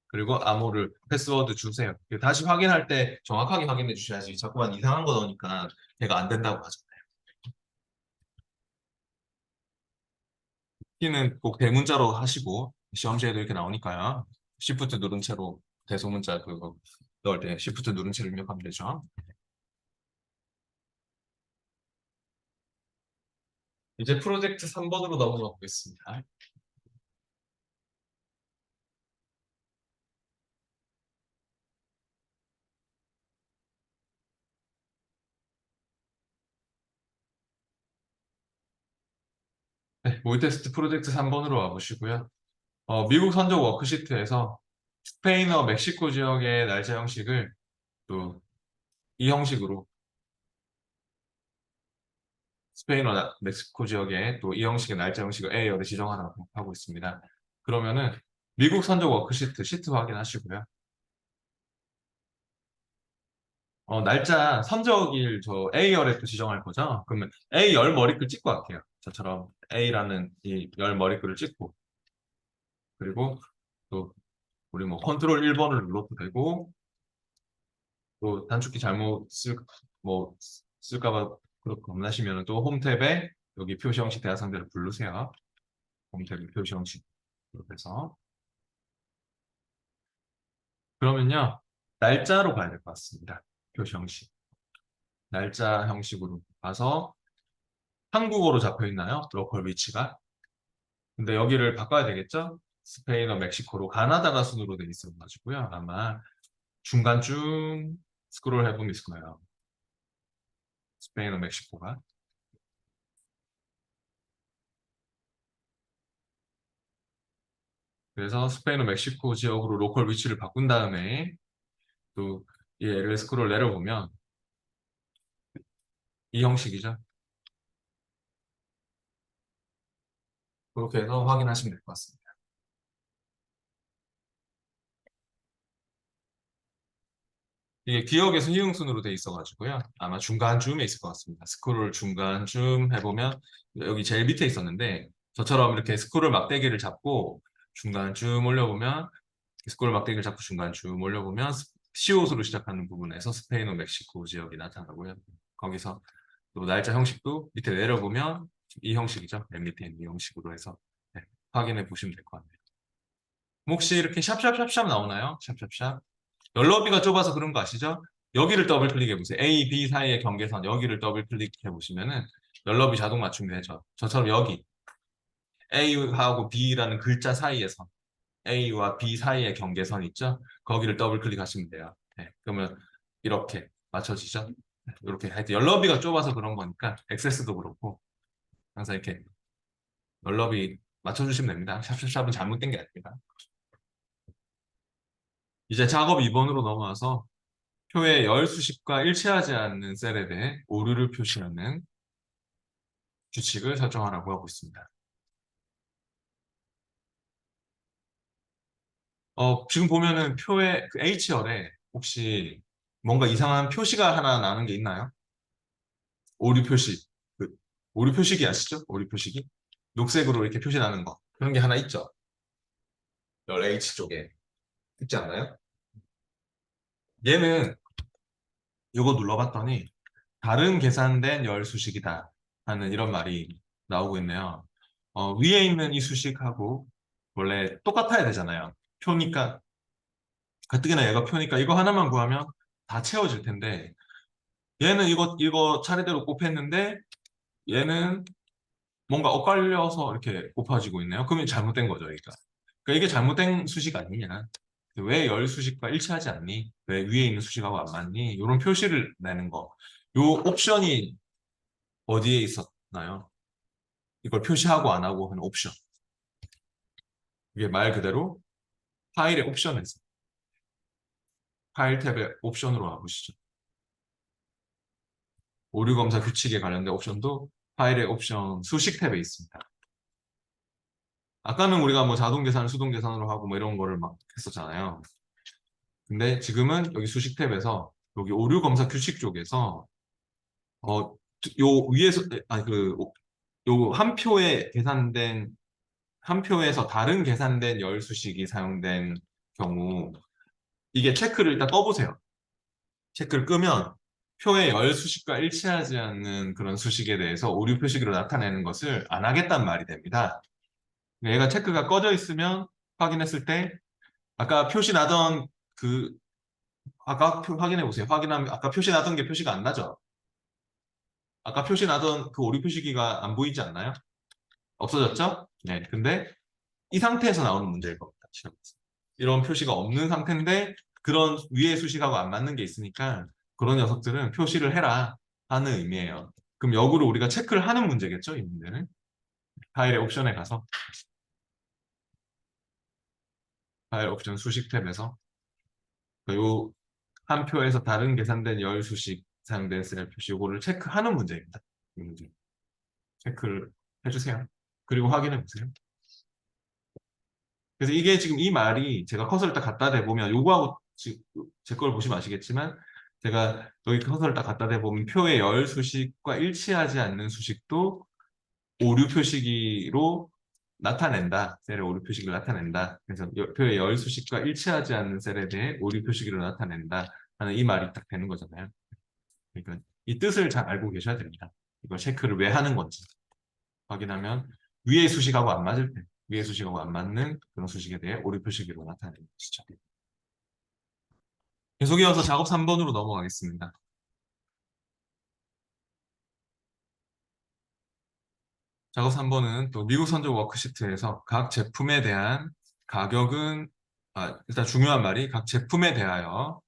그리고 암호를 패스워드 주세요. 다시 확인할 때 정확하게 확인해 주셔야지. 자꾸만 이상한 거 넣으니까 걔가 안 된다고 하죠. 키는 꼭 대문자로 하시고 시험지에도 이렇게 나오니까요. Shift 누른 채로 대소문자 그거 넣을 때 Shift 누른 채로 입력하면 되죠. 이제 프로젝트 3번으로 넘어가 보겠습니다. 네, 모의 테스트 프로젝트 3번으로 와보시고요. 미국 선적 워크시트에서 스페인어 멕시코 지역의 날짜 형식을 또 이 형식으로 스페인어 멕시코 지역의 또 이 형식의 날짜 형식을 A열에 지정하라고 하고 있습니다. 그러면은 미국 선적 워크시트 시트 확인하시고요. 날짜 선적일 저 A열에 또 지정할 거죠? 그러면 A열 머리글 찍고 할게요. 저처럼 A라는 이 열 머리글을 찍고, 그리고 또 우리 뭐 컨트롤 1번을 눌러도 되고, 또 단축키 잘못 뭐 쓸까봐 그렇게 겁나시면 또 홈 탭에 여기 표시 형식 대화상대를 부르세요. 홈 탭에 표시 형식 이렇게 해서. 그러면요, 날짜로 가야 될 것 같습니다. 표시 형식. 날짜 형식으로 가서 한국어로 잡혀 있나요? 로컬 위치가. 근데 여기를 바꿔야 되겠죠? 스페인어, 멕시코로 가나다가 순으로 돼 있어가지고요. 아마 중간쯤 스크롤 해보면 있을 거예요. 스페인어, 멕시코가. 그래서 스페인어, 멕시코 지역으로 로컬 위치를 바꾼 다음에 또 얘를 스크롤 내려보면 이 형식이죠. 그렇게 해서 확인하시면 될 것 같습니다. 이게 기억에서 희응순으로 돼 있어가지고요. 아마 중간쯤에 있을 것 같습니다. 스크롤 중간쯤 해보면 여기 제일 밑에 있었는데 저처럼 이렇게 스크롤 막대기를 잡고 중간쯤 올려보면 스크롤 막대기를 잡고 중간쯤 올려보면 시옷으로 시작하는 부분에서 스페인어 멕시코 지역이 나타나고요. 거기서 또 날짜 형식도 밑에 내려보면 이 형식이죠. 맨 밑에 있는 이 형식으로 해서 네, 확인해 보시면 될 것 같네요. 혹시 이렇게 샵샵샵샵 나오나요? 샵샵샵. 연로비가 좁아서 그런 거 아시죠? 여기를 더블 클릭해 보세요. A, B 사이의 경계선 여기를 더블 클릭해 보시면은 연럽이 자동 맞춤이 되죠. 저처럼 여기 A하고 B라는 글자 사이에서 A와 B 사이의 경계선 있죠? 거기를 더블 클릭하시면 돼요. 네, 그러면 이렇게 맞춰지죠? 네, 이렇게 하여튼 연럽이가 좁아서 그런 거니까 액세스도 그렇고 항상 이렇게 연럽이 맞춰주시면 됩니다. 샵샵샵은 잘못된 게 아닙니다. 이제 작업 2번으로 넘어와서 표의 열 수식과 일치하지 않는 셀에 대해 오류를 표시하는 규칙을 설정하라고 하고 있습니다. 지금 보면은 표의 그 H열에 혹시 뭔가 이상한 표시가 하나 나는 게 있나요? 오류 표시. 그 오류 표시기 아시죠? 오류 표시기? 녹색으로 이렇게 표시 나는 거. 그런 게 하나 있죠. 열 H 쪽에. 있지 않나요? 얘는 이거 눌러봤더니 다른 계산된 열 수식이다 하는 이런 말이 나오고 있네요. 위에 있는 이 수식하고 원래 똑같아야 되잖아요. 표니까 가뜩이나 얘가 표니까 이거 하나만 구하면 다 채워질 텐데 얘는 이거 차례대로 곱했는데 얘는 뭔가 엇갈려서 이렇게 곱아지고 있네요. 그러면 잘못된 거죠, 그러니까. 그러니까 이게 잘못된 수식 아니냐? 왜 열 수식과 일치하지 않니? 왜 위에 있는 수식하고 안 맞니? 이런 표시를 내는 거. 요 옵션이 어디에 있었나요? 이걸 표시하고 안 하고 하는 옵션. 이게 말 그대로 파일의 옵션에서 파일 탭의 옵션으로 와보시죠. 오류 검사 규칙에 관련된 옵션도 파일의 옵션 수식 탭에 있습니다. 아까는 우리가 뭐 자동 계산, 수동 계산으로 하고 뭐 이런 거를 막 했었잖아요. 근데 지금은 여기 수식 탭에서 여기 오류 검사 규칙 쪽에서 어, 요 위에서 아니 요 한 표에 계산된 한 표에서 다른 계산된 열 수식이 사용된 경우 이게 체크를 일단 떠보세요. 체크를 끄면 표의 열 수식과 일치하지 않는 그런 수식에 대해서 오류 표시기로 나타내는 것을 안 하겠다는 말이 됩니다. 얘가 체크가 꺼져 있으면 확인했을 때 아까 표시 나던 그 아까 확인해 보세요. 확인하면 아까 표시 나던 게 표시가 안 나죠? 아까 표시 나던 그 오류 표시기가 안 보이지 않나요? 없어졌죠? 네. 근데 이 상태에서 나오는 문제일 겁니다. 시험에서. 이런 표시가 없는 상태인데 그런 위에 수식하고 안 맞는 게 있으니까 그런 녀석들은 표시를 해라 하는 의미예요. 그럼 역으로 우리가 체크를 하는 문제겠죠? 이 문제는. 파일의 옵션에 가서 파일 옵션 수식 탭에서 요 한 표에서 다른 계산된 열 수식 사용된 셀 표시 요거를 체크하는 문제입니다. 이 문제. 체크를 해주세요. 그리고 확인해 보세요. 그래서 이게 지금 이 말이 제가 커서를 딱 갖다 대보면 요거하고 제 걸 보시면 아시겠지만 제가 여기 커서를 딱 갖다 대보면 표의 열 수식과 일치하지 않는 수식도 오류 표시기로 나타낸다. 셀의 오류 표시기를 나타낸다. 그래서 표의 열 수식과 일치하지 않는 셀에 대해 오류 표시기를 나타낸다. 하는 이 말이 딱 되는 거잖아요. 그러니까 이 뜻을 잘 알고 계셔야 됩니다. 이걸 체크를 왜 하는 건지 확인하면 위의 수식하고 안 맞을 때, 위의 수식하고 안 맞는 그런 수식에 대해 오류 표시기로 나타내는 것이죠. 계속 이어서 작업 3번으로 넘어가겠습니다. 작업 3번은 또 미국 선적 워크시트에서 각 제품에 대한 가격은, 일단 중요한 말이 각 제품에 대하여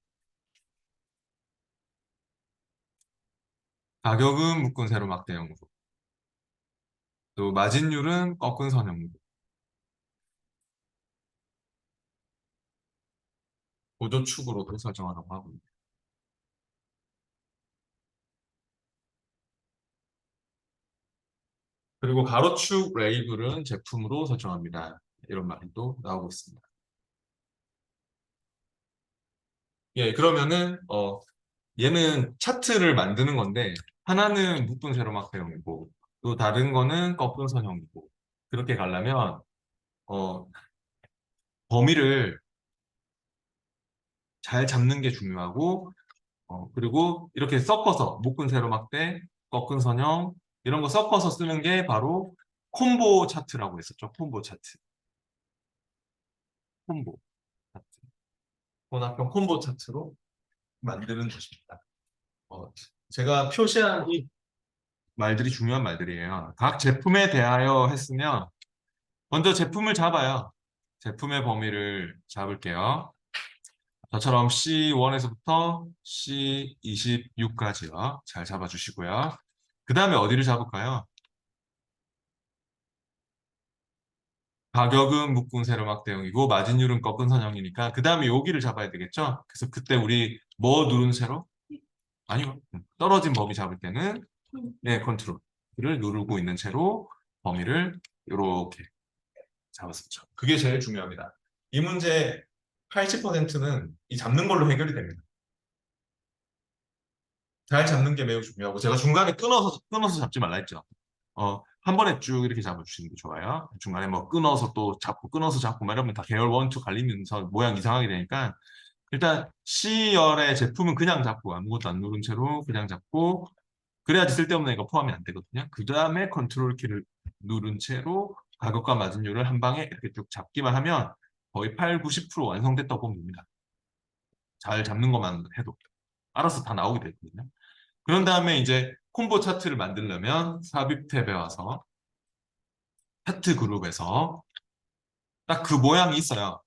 가격은 묶은 세로 막대형으로, 또 마진율은 꺾은 선형으로, 보조축으로도 설정하라고 하고 있습니다. 그리고 가로축 레이블은 제품으로 설정합니다. 이런 말이 또 나오고 있습니다. 예, 그러면은 얘는 차트를 만드는 건데 하나는 묶은 세로막대형이고 또 다른 거는 꺾은 선형이고 그렇게 가려면 어, 범위를 잘 잡는 게 중요하고 그리고 이렇게 섞어서 묶은 세로막대, 꺾은 선형 이런 거 섞어서 쓰는 게 바로 콤보 차트라고 했었죠. 콤보 차트. 콤보 차트. 혼합형 콤보 차트로 만드는 것입니다. 제가 표시한 이 말들이 중요한 말들이에요. 각 제품에 대하여 했으면 먼저 제품을 잡아요. 제품의 범위를 잡을게요. 저처럼 C1에서부터 C26까지요. 잘 잡아주시고요. 그 다음에 어디를 잡을까요? 가격은 묶은 세로막 대형이고 마진율은 꺾은 선형이니까 그 다음에 여기를 잡아야 되겠죠? 그래서 그때 우리 뭐 누른 세로? 아니요. 떨어진 범위 잡을 때는 네, 컨트롤을 누르고 있는 채로 범위를 이렇게 잡았었죠. 그게 제일 중요합니다. 이 문제 80%는 이 잡는 걸로 해결이 됩니다. 잘 잡는 게 매우 중요하고 제가 중간에 끊어서 잡지 말라 했죠. 한 번에 쭉 이렇게 잡아주시는 게 좋아요. 중간에 뭐 끊어서 또 잡고 끊어서 잡고 막 이러면 다 계열 원투 갈리면서 모양 이상하게 되니까 일단 C열의 제품은 그냥 잡고 아무것도 안 누른 채로 그냥 잡고 그래야지 쓸데없는 애가 포함이 안 되거든요. 그 다음에 컨트롤 키를 누른 채로 가격과 마진율을 한 방에 이렇게 쭉 잡기만 하면 거의 8, 90% 완성됐다고 보면 됩니다. 잘 잡는 것만 해도 알아서 다 나오게 되거든요. 그런 다음에 이제 콤보 차트를 만들려면 삽입 탭에 와서 차트 그룹에서 딱 그 모양이 있어요.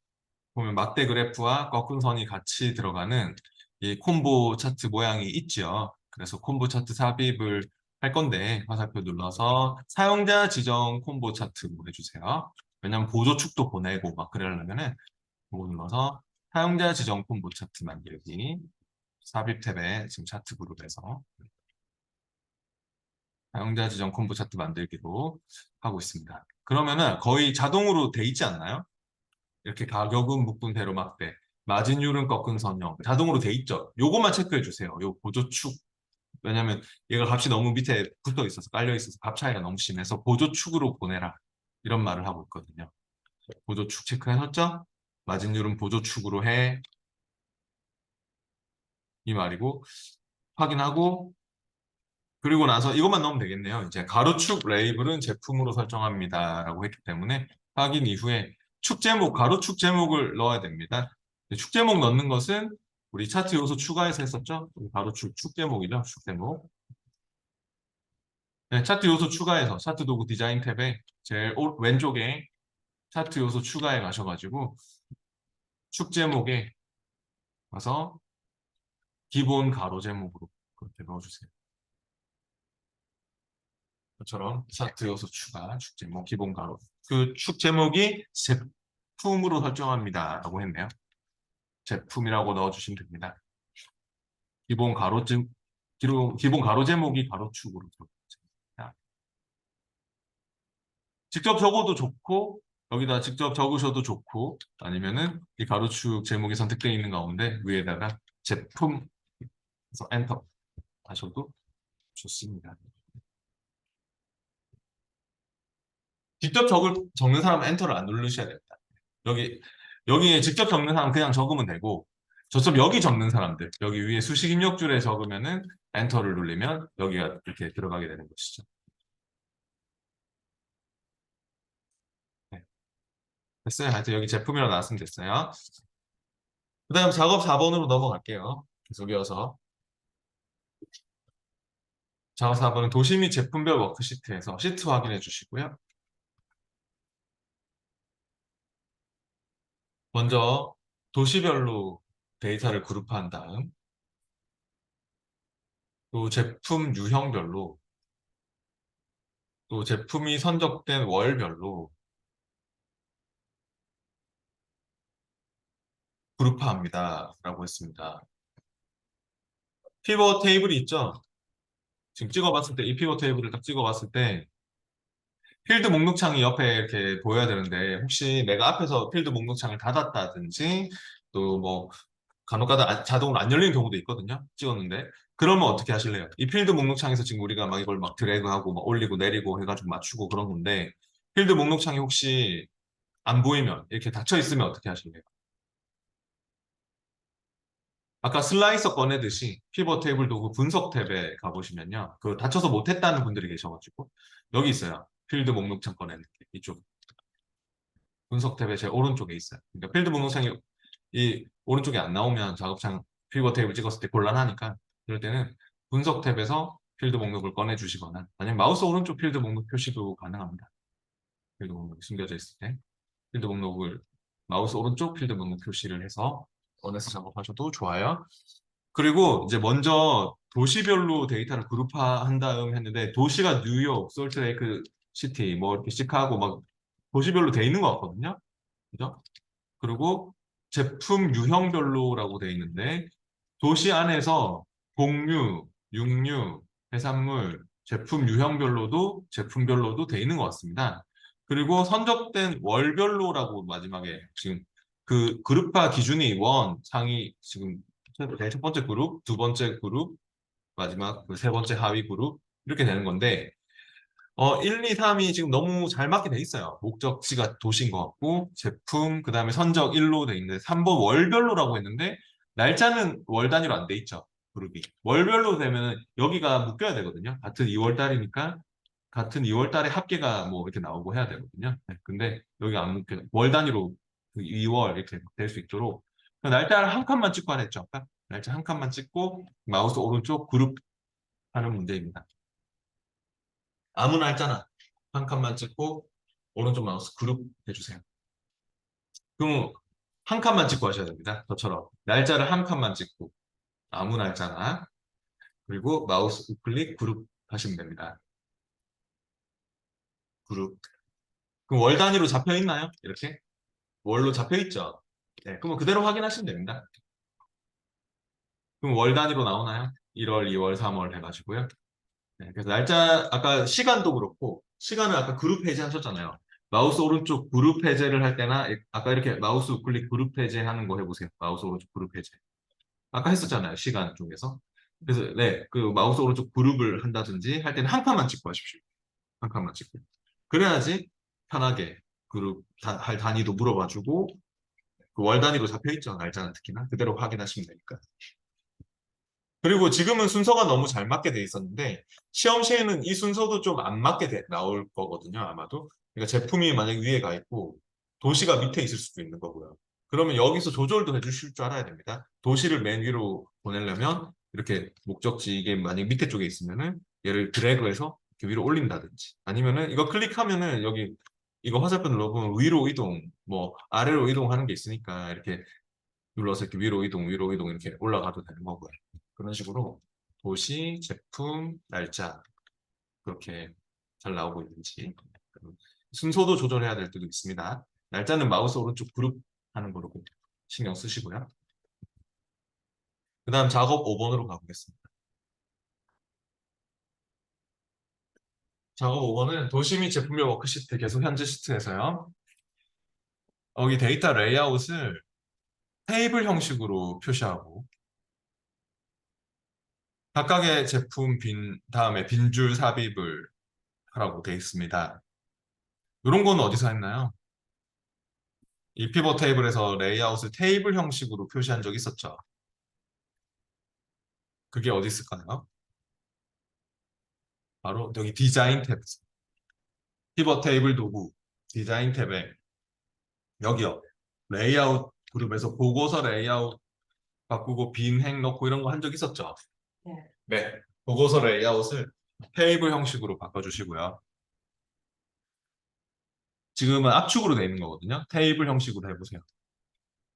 보면 막대 그래프와 꺾은 선이 같이 들어가는 이 콤보 차트 모양이 있죠. 그래서 콤보 차트 삽입을 할 건데 화살표 눌러서 사용자 지정 콤보 차트로 해주세요. 왜냐면 보조축도 보내고 막 그러려면은 그거 눌러서 사용자 지정 콤보 차트 만들기 삽입 탭에 지금 차트 그룹에서 사용자 지정 콤보 차트 만들기로 하고 있습니다. 그러면은 거의 자동으로 돼 있지 않나요? 이렇게 가격은 묶은 대로 막대, 마진율은 꺾은 선형 자동으로 돼 있죠. 요것만 체크해 주세요. 요 보조축. 왜냐면 얘가 값이 너무 밑에 붙어 있어서 깔려 있어서 값 차이가 너무 심해서 보조축으로 보내라. 이런 말을 하고 있거든요. 보조축 체크하셨죠? 마진율은 보조축으로 해. 이 말이고 확인하고 그리고 나서 이것만 넣으면 되겠네요. 이제 가로축 레이블은 제품으로 설정합니다라고 했기 때문에 확인 이후에 축 제목, 가로축 제목을 넣어야 됩니다. 축 제목 넣는 것은 우리 차트 요소 추가해서 했었죠? 가로축 축 제목이죠. 축 제목. 네, 차트 요소 추가해서 차트 도구 디자인 탭에 제일 왼쪽에 차트 요소 추가해 가셔가지고 축 제목에 가서 기본 가로 제목으로 그렇게 넣어주세요. 것처럼 차트 요소 추가, 축 제목, 기본 가로. 그 축 제목이 제품으로 설정합니다라고 했네요. 제품이라고 넣어주시면 됩니다. 기본 가로 기본 가로 제목이 가로축으로 들어갑니다. 직접 적어도 좋고 여기다 직접 적으셔도 좋고 아니면은 이 가로축 제목이 선택되어 있는 가운데 위에다가 제품 그래서 엔터 하셔도 좋습니다. 직접 적는 사람은 엔터를 안 누르셔야 됩니다. 여기, 여기에 직접 적는 사람 은 그냥 적으면 되고, 저쪽 여기 적는 사람들, 여기 위에 수식 입력줄에 적으면은 엔터를 누르면 여기가 이렇게 들어가게 되는 것이죠. 네, 됐어요. 하여튼 여기 제품이라고 나왔으면 됐어요. 그 다음 작업 4번으로 넘어갈게요. 계속 이어서. 작업 4번은 도시 및 제품별 워크시트에서 시트 확인해 주시고요. 먼저 도시별로 데이터를 그룹한 다음 또 제품 유형별로 또 제품이 선적된 월별로 그룹화합니다. 라고 했습니다. 피벗 테이블이 있죠? 지금 찍어봤을 때, 이 피벗 테이블을 딱 찍어봤을 때, 필드 목록창이 옆에 이렇게 보여야 되는데, 혹시 내가 앞에서 필드 목록창을 닫았다든지, 또 뭐, 간혹가다 자동으로 안 열리는 경우도 있거든요. 찍었는데. 그러면 어떻게 하실래요? 이 필드 목록창에서 지금 우리가 막 이걸 막 드래그하고 막 올리고 내리고 해가지고 맞추고 그런 건데, 필드 목록창이 혹시 안 보이면, 이렇게 닫혀 있으면 어떻게 하실래요? 아까 슬라이서 꺼내듯이 피벗 테이블 도구 분석 탭에 가보시면요. 그 닫혀서 못했다는 분들이 계셔가지고 여기 있어요. 필드 목록창 꺼내는 게 이쪽 분석 탭에 제 오른쪽에 있어요. 그러니까 필드 목록창이 이 오른쪽에 안 나오면 작업창 피벗 테이블 찍었을 때 곤란하니까 그럴 때는 분석 탭에서 필드 목록을 꺼내 주시거나 아니면 마우스 오른쪽 필드 목록 표시도 가능합니다. 필드 목록이 숨겨져 있을 때 필드 목록을 마우스 오른쪽 필드 목록 표시를 해서 꺼내서 작업하셔도 좋아요. 그리고 이제 먼저 도시별로 데이터를 그룹화한 다음 했는데 도시가 뉴욕, 솔트레이크 시티, 뭐 이렇게 시카고 막 도시별로 돼 있는 것 같거든요. 그죠? 그리고 제품 유형별로라고 돼 있는데 도시 안에서 공유, 육류, 해산물, 제품 유형별로도 제품별로도 돼 있는 것 같습니다. 그리고 선적된 월별로라고 마지막에 지금 그 그룹화 기준이 원, 상위 지금 첫 번째 그룹, 두 번째 그룹, 마지막 그 세 번째 하위 그룹 이렇게 되는 건데 1, 2, 3이 지금 너무 잘 맞게 돼 있어요. 목적지가 도시인 것 같고, 제품, 그 다음에 선적 1로 돼 있는데, 3번 월별로라고 했는데, 날짜는 월 단위로 안 돼 있죠. 그룹이. 월별로 되면 여기가 묶여야 되거든요. 같은 2월 달이니까, 같은 2월 달에 합계가 뭐 이렇게 나오고 해야 되거든요. 네, 근데 여기가 안 묶여. 월 단위로 그 2월 이렇게 될 수 있도록. 날짜를 한 칸만 찍고 하랬죠. 아까? 날짜 한 칸만 찍고, 마우스 오른쪽 그룹 하는 문제입니다. 아무 날짜나 한 칸만 찍고 오른쪽 마우스 그룹 해주세요. 그럼 한 칸만 찍고 하셔야 됩니다. 저처럼 날짜를 한 칸만 찍고 아무 날짜나 그리고 마우스 우클릭 그룹 하시면 됩니다. 그룹. 그럼 월 단위로 잡혀 있나요? 이렇게 월로 잡혀 있죠. 네, 그럼 그대로 확인하시면 됩니다. 그럼 월 단위로 나오나요? 1월, 2월, 3월 해가지고요. 네, 그래서 날짜, 아까 시간도 그렇고, 시간을 아까 그룹 해제 하셨잖아요. 마우스 오른쪽 그룹 해제를 할 때나, 아까 이렇게 마우스 우클릭 그룹 해제 하는 거 해보세요. 마우스 오른쪽 그룹 해제. 아까 했었잖아요. 시간 쪽에서. 그래서, 네, 그 마우스 오른쪽 그룹을 한다든지 할 때는 한 칸만 찍고 하십시오. 한 칸만 찍고. 그래야지 편하게 그룹 할 단위도 물어봐주고, 그 월 단위로 잡혀있죠. 날짜는 특히나. 그대로 확인하시면 되니까. 그리고 지금은 순서가 너무 잘 맞게 돼 있었는데 시험 시에는 이 순서도 좀 안 맞게 나올 거거든요, 아마도. 그러니까 제품이 만약 위에 가 있고 도시가 밑에 있을 수도 있는 거고요. 그러면 여기서 조절도 해주실 줄 알아야 됩니다. 도시를 맨 위로 보내려면 이렇게 목적지 이게 만약 밑에 쪽에 있으면은 얘를 드래그해서 이렇게 위로 올린다든지 아니면은 이거 클릭하면은 여기 이거 화살표 눌러보면 위로 이동, 뭐 아래로 이동하는 게 있으니까 이렇게 눌러서 이렇게 위로 이동 이렇게 올라가도 되는 거고요. 그런 식으로 도시, 제품, 날짜 그렇게 잘 나오고 있는지 순서도 조절해야 될 때도 있습니다. 날짜는 마우스 오른쪽 그룹 하는 거로 꼭 신경 쓰시고요. 그 다음 작업 5번으로 가보겠습니다. 작업 5번은 도시 및 제품별 워크시트 계속 현재 시트에서요. 여기 데이터 레이아웃을 테이블 형식으로 표시하고 각각의 제품 다음에 빈줄 삽입을 하라고 되어 있습니다. 이런 거는 어디서 했나요? 이 피벗 테이블에서 레이아웃을 테이블 형식으로 표시한 적 있었죠. 그게 어디 있을까요? 바로 여기 디자인 탭. 피벗 테이블 도구 디자인 탭에 여기요. 레이아웃 그룹에서 보고서 레이아웃 바꾸고 빈 행 넣고 이런 거 한 적 있었죠? 네. 네. 보고서 레이아웃을 테이블 형식으로 바꿔주시고요. 지금은 압축으로 되어 있는 거거든요. 테이블 형식으로 해보세요.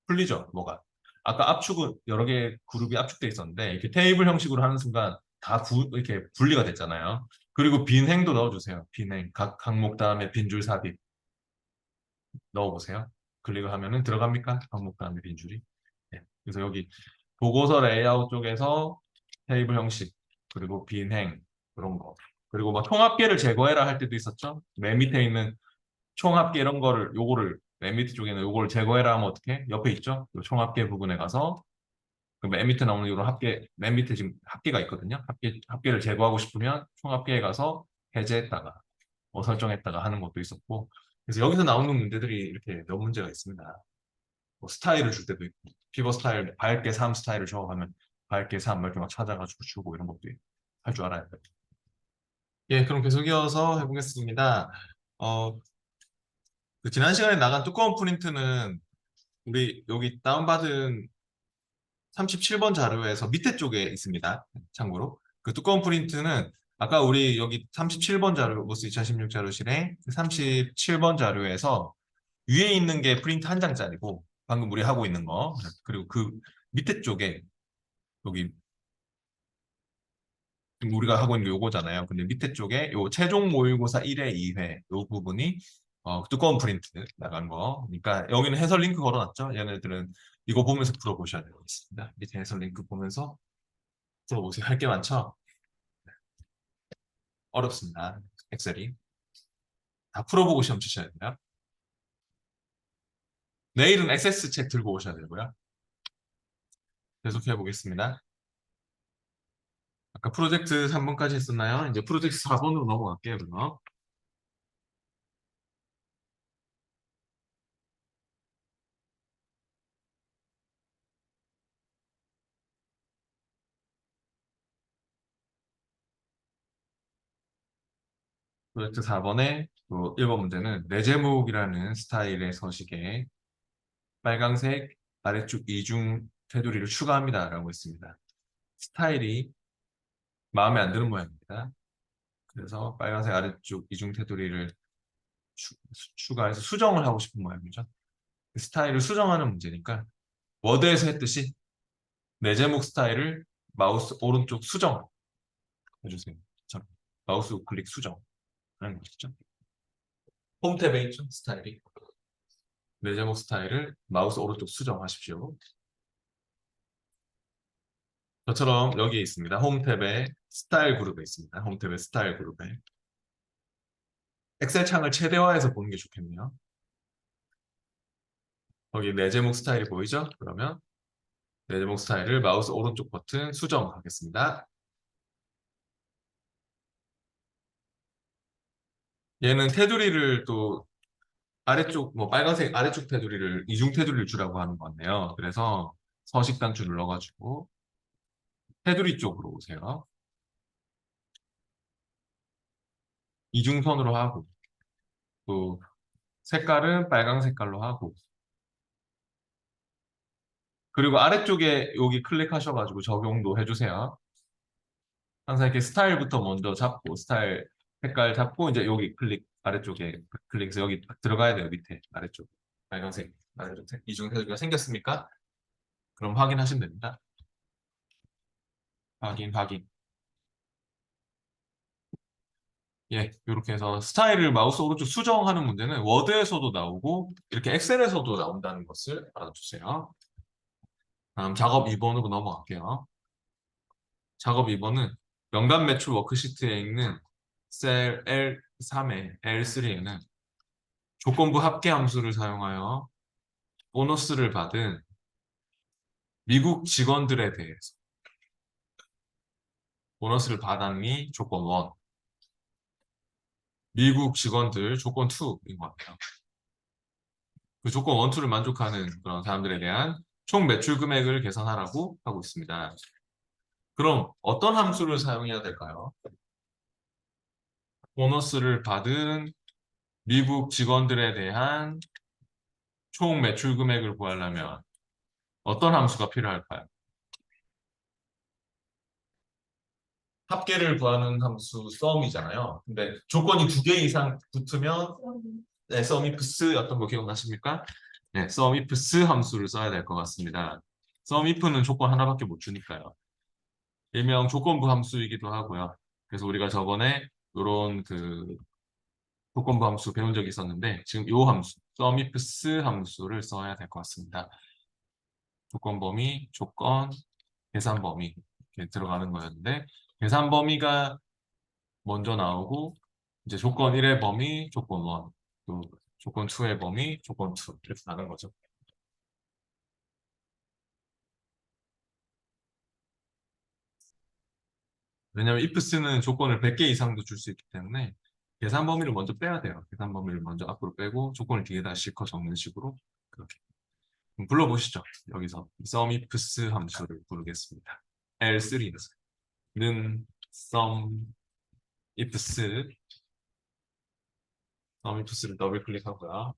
풀리죠? 뭐가? 아까 압축은 여러 개 그룹이 압축돼 있었는데 이렇게 테이블 형식으로 하는 순간 다 이렇게 분리가 됐잖아요. 그리고 빈 행도 넣어주세요. 빈 행. 각 항목 다음에 빈줄 삽입 넣어보세요. 클릭을 하면은 들어갑니까? 항목 다음에 빈 줄이. 네. 그래서 여기 보고서 레이아웃 쪽에서 테이블 형식 그리고 빈 행 그런 거. 그리고 뭐 총합계를 제거해라 할 때도 있었죠. 맨 밑에 있는 총합계 이런 거를 요거를 맨 밑에 쪽에는 요거를 제거해라 하면 어떻게? 옆에 있죠? 요 총합계 부분에 가서 그 맨 밑에 나오는 이런 합계 맨 밑에 지금 합계가 있거든요. 합계를 제거하고 싶으면 총합계에 가서 해제했다가 뭐 설정했다가 하는 것도 있었고 그래서 여기서 나오는 문제들이 이렇게 몇 문제가 있습니다. 뭐 스타일을 줄 때도 있고 피벗 스타일 밝게 3 스타일을 적어가면 밝게 3 이렇게 막 찾아가지고 주고 이런 것도 할 줄 알아야 돼요. 예, 그럼 계속 이어서 해보겠습니다. 어, 그 지난 시간에 나간 두꺼운 프린트는 우리 여기 다운받은 37번 자료에서 밑에 쪽에 있습니다. 참고로. 그 두꺼운 프린트는 아까 우리 여기 37번 자료, 모스 2016 자료실에 37번 자료에서 위에 있는 게 프린트 한 장짜리고 방금 우리 하고 있는 거. 그리고 그 밑에 쪽에 여기 지금 우리가 하고 있는 게 요거잖아요. 근데 밑에 쪽에 요 최종 모의고사 1회, 2회 요 부분이 두꺼운 프린트 나간 거. 그러니까 여기는 해설 링크 걸어놨죠. 얘네들은 이거 보면서 풀어보셔야 되겠습니다. 밑에 해설 링크 보면서 풀어보세요. 할 게 많죠? 어렵습니다. 엑셀이. 다 풀어보고 시험 치셔야 돼요. 내일은 액세스 책 들고 오셔야 되고요. 계속해 보겠습니다. 아까 프로젝트 3번까지 했었나요? 이제 프로젝트 4번으로 넘어갈게요, 그럼. 프로젝트 4번의 1번 문제는 내제목이라는 스타일의 서식에 빨강색 아래쪽 이중 테두리를 추가합니다. 라고 했습니다. 스타일이 마음에 안 드는 모양입니다. 그래서 빨간색 아래쪽 이중 테두리를 추가해서 수정을 하고 싶은 모양이죠. 스타일을 수정하는 문제니까 워드에서 했듯이 내제목 스타일을 마우스 오른쪽 수정 해주세요. 마우스 우클릭 수정 하는 것이죠. 홈 탭에 있죠. 스타일이. 내제목 스타일을 마우스 오른쪽 수정하십시오. 저처럼 여기에 있습니다. 홈 탭에 스타일 그룹에 있습니다. 홈 탭에 스타일 그룹에. 엑셀 창을 최대화해서 보는 게 좋겠네요. 거기 내제목 스타일이 보이죠? 그러면 내제목 스타일을 마우스 오른쪽 버튼 수정하겠습니다. 얘는 테두리를 또 아래쪽 뭐 빨간색 아래쪽 테두리를 이중 테두리를 주라고 하는 건데요. 그래서 서식 단추 눌러가지고 테두리 쪽으로 오세요. 이중선으로 하고 또 색깔은 빨강 색깔로 하고 그리고 아래쪽에 여기 클릭하셔가지고 적용도 해주세요. 항상 이렇게 스타일부터 먼저 잡고 스타일 색깔 잡고 이제 여기 클릭 아래쪽에 클릭해서 여기 들어가야 돼요. 밑에 아래쪽 빨간색 아래쪽 이중 테두리가 생겼습니까? 그럼 확인하시면 됩니다. 확인. 예, 이렇게 해서 스타일을 마우스 오른쪽 수정하는 문제는 워드에서도 나오고 이렇게 엑셀에서도 나온다는 것을 알아주세요. 다음 작업 2번으로 넘어갈게요. 작업 2번은 연간 매출 워크시트에 있는 셀 L3에 L3에는 조건부 합계 함수를 사용하여 보너스를 받은 미국 직원들에 대해서 보너스를 받았니? 조건 1. 미국 직원들 조건 2인 것 같아요. 그 조건 1, 2를 만족하는 그런 사람들에 대한 총 매출 금액을 계산하라고 하고 있습니다. 그럼 어떤 함수를 사용해야 될까요? 보너스를 받은 미국 직원들에 대한 총 매출 금액을 구하려면 어떤 함수가 필요할까요? 합계를 구하는 함수 썸이잖아요. 근데 조건이 2개 이상 붙으면 네, 썸이프스 어떤 거 기억나십니까? 네, 썸이프스 함수를 써야 될 것 같습니다. 썸이프는 조건 하나밖에 못 주니까요. 일명 조건부 함수이기도 하고요. 그래서 우리가 저번에 이런 그 조건부 함수 배운 적이 있었는데 지금 이 함수, 썸이프스 함수를 써야 될 것 같습니다. 조건 범위, 조건, 계산 범위 이렇게 들어가는 거였는데 계산 범위가 먼저 나오고 이제 조건 1의 범위, 조건 1, 또 조건 2의 범위, 조건 2 이렇게 나는 거죠. 왜냐하면 ifs는 조건을 100개 이상도 줄 수 있기 때문에 계산 범위를 먼저 빼야 돼요. 계산 범위를 먼저 앞으로 빼고 조건을 뒤에다 실컷 적는 식으로 그렇게 그럼 불러보시죠. 여기서 sum ifs 함수를 부르겠습니다. L3는 sum ifs sum ifs를 더블 클릭하고요.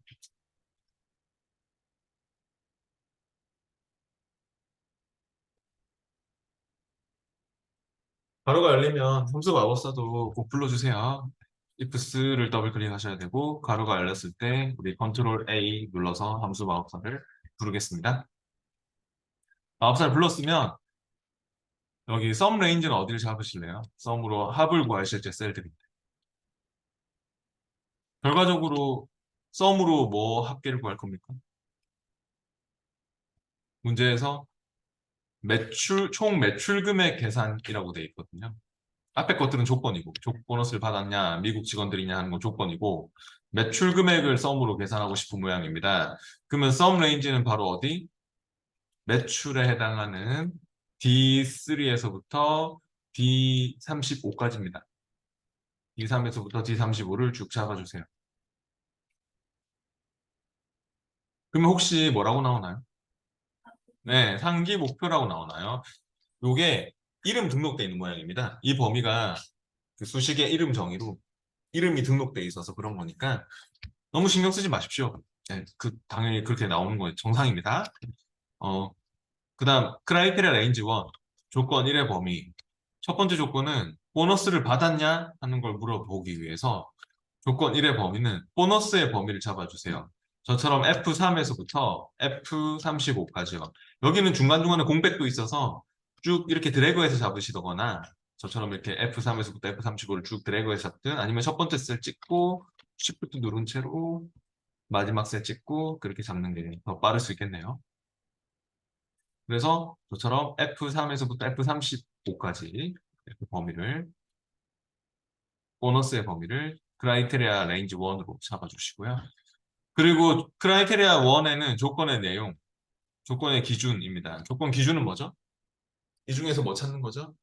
가로가 열리면 함수 마법사도 꼭 불러주세요. ifs를 더블 클릭하셔야 되고 가로가 열렸을 때 우리 컨트롤 A 눌러서 함수 마법사를 부르겠습니다. 마법사를 불렀으면 여기 썸 레인지는 어디를 잡으실래요? 썸으로 합을 구하실 때 셀들인데 결과적으로 썸으로 뭐 합계를 구할 겁니까? 문제에서 매출 총 매출 금액 계산이라고 되어 있거든요. 앞에 것들은 조건이고 보너스를 받았냐 미국 직원들이냐 하는 건 조건이고 매출 금액을 썸으로 계산하고 싶은 모양입니다. 그러면 썸 레인지는 바로 어디? 매출에 해당하는 D3에서부터 D35까지입니다. D3에서부터 D35를 쭉 잡아주세요. 그러면 혹시 뭐라고 나오나요? 네, 상기 목표라고 나오나요? 요게 이름 등록돼 있는 모양입니다. 이 범위가 그 수식의 이름 정의로 이름이 등록돼 있어서 그런 거니까 너무 신경 쓰지 마십시오. 네, 당연히 그렇게 나오는 거 정상입니다. 어, 그다음 크라이테리아 레인지 1 조건 1의 범위 첫 번째 조건은 보너스를 받았냐 하는 걸 물어보기 위해서 조건 1의 범위는 보너스의 범위를 잡아주세요. 저처럼 F3에서부터 F35까지요. 여기는 중간중간에 공백도 있어서 쭉 이렇게 드래그해서 잡으시거나 저처럼 이렇게 F3에서부터 F35를 쭉 드래그해서 잡든 아니면 첫 번째 셀 찍고 Shift 누른 채로 마지막 셀 찍고 그렇게 잡는 게 더 빠를 수 있겠네요. 그래서 저처럼 F3에서부터 F35까지 이렇게 범위를 보너스의 범위를 크라이테리아 레인지 1으로 잡아주시고요. 그리고 크라이테리아 1에는 조건의 내용, 조건의 기준입니다. 조건 기준은 뭐죠? 이 중에서 뭐 찾는 거죠?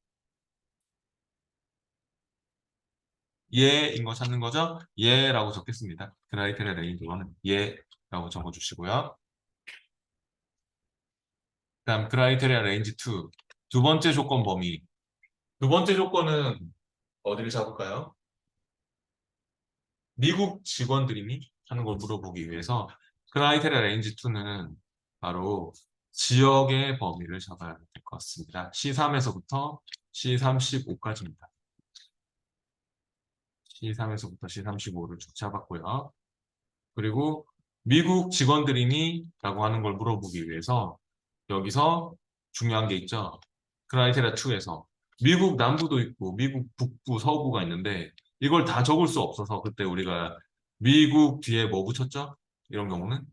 예인 거 찾는 거죠? 예라고 적겠습니다. 크라이테리아 레인지 1은 예라고 적어주시고요. 그다음 크라이테리아 레인지 2, 두 번째 조건 범위. 두 번째 조건은 어디를 잡을까요? 미국 직원들이니? 하는 걸 물어보기 위해서 크라이테리아 레인지 2는 바로 지역의 범위를 잡아야 될 것 같습니다. C3에서부터 C35까지입니다. C3에서부터 C35를 쭉 잡았고요. 그리고 미국 직원들이니? 라고 하는 걸 물어보기 위해서 여기서 중요한 게 있죠. 크라이테리아 2에서 미국 남부도 있고 미국 북부, 서부가 있는데 이걸 다 적을 수 없어서 그때 우리가 미국 뒤에 뭐 붙였죠? 이런 경우는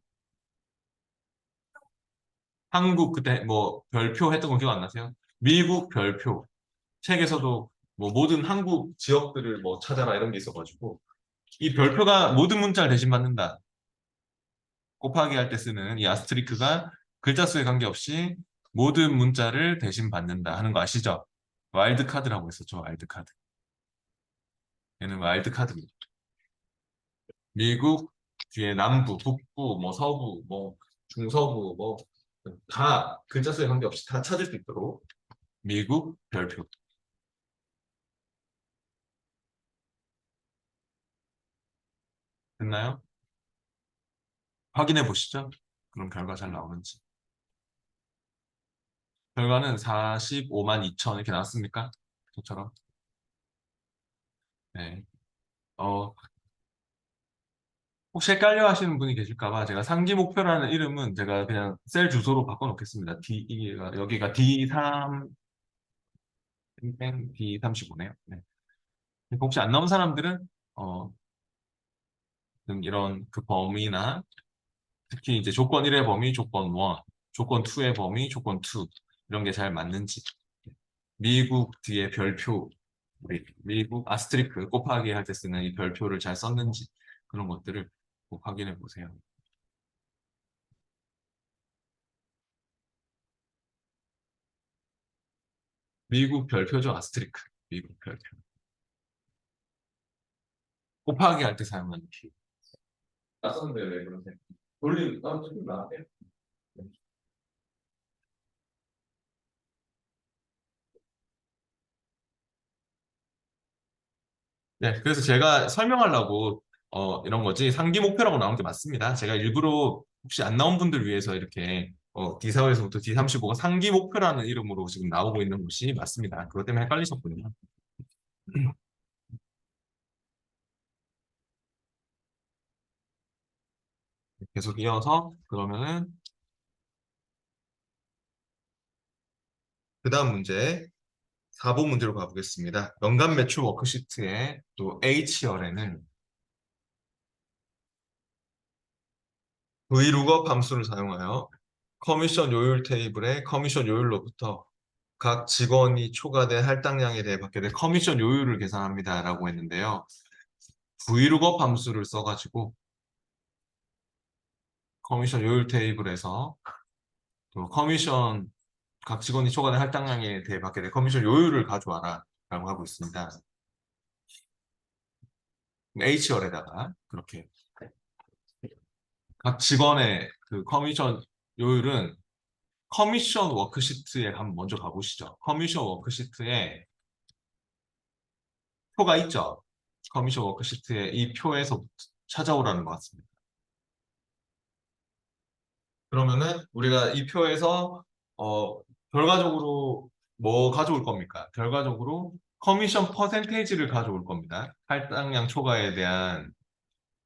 한국 그때 뭐 별표 했던 거 기억 안 나세요? 미국 별표 책에서도 뭐 모든 한국 지역들을 뭐 찾아라 이런 게 있어가지고 이 별표가 모든 문자를 대신받는다. 곱하기 할 때 쓰는 이 아스트리크가 글자 수에 관계없이 모든 문자를 대신받는다 하는 거 아시죠? 와일드 카드라고 했었죠. 와일드 카드. 얘는 와일드 카드입니다. 미국 뒤에 남부, 북부, 뭐 서부, 뭐 중서부, 뭐 다 글자 수에 관계없이 다 찾을 수 있도록 미국 별표. 됐나요? 확인해 보시죠. 그럼 결과 잘 나오는지. 결과는 45만 2천 이렇게 나왔습니까? 저처럼. 네. 어, 혹시 헷갈려 하시는 분이 계실까 봐 제가 상기 목표라는 이름은 제가 그냥 셀 주소로 바꿔 놓겠습니다. 여기가 D3, D35네요. 네. 혹시 안 나온 사람들은 어, 좀 이런 그 범위나 특히 이제 조건 1의 범위, 조건 1, 조건 2의 범위, 조건 2 이런 게 잘 맞는지 미국 뒤에 별표 미국 아스트리크 곱하기 할 때 쓰는 이 별표를 잘 썼는지 그런 것들을 꼭 확인해 보세요. 미국 별표죠, 아스트리크. 미국 별표. 곱하기 할 때 사용하는 키. 낯선데 왜 그러세요? 조금 나아요. 네, 그래서 제가 설명하려고 이런 거지 상기 목표라고 나온 게 맞습니다. 제가 일부러 혹시 안 나온 분들 위해서 이렇게 D4에서부터 D35가 상기 목표라는 이름으로 지금 나오고 있는 곳이 맞습니다. 그것 때문에 헷갈리셨군요. 계속 이어서 그러면은 그 다음 문제 4번 문제로 가보겠습니다. 연간 매출 워크시트의 또 H열에는 Vlookup 함수를 사용하여 커미션 요율 테이블의 커미션 요율로부터 각 직원이 초과된 할당량에 대해 받게 될 커미션 요율을 계산합니다라고 했는데요. Vlookup 함수를 써가지고 커미션 요율 테이블에서 또 커미션 각 직원이 초과된 할당량에 대해 받게 될 커미션 요율을 가져와라 라고 하고 있습니다. H열에다가 그렇게 각 직원의 그 커미션 요율은 커미션 워크시트에 한번 먼저 가보시죠. 커미션 워크시트에 표가 있죠. 커미션 워크시트에 이 표에서 찾아오라는 것 같습니다. 그러면은 우리가 이 표에서 결과적으로 뭐 가져올 겁니까? 결과적으로 커미션 퍼센테이지를 가져올 겁니다. 할당량 초과에 대한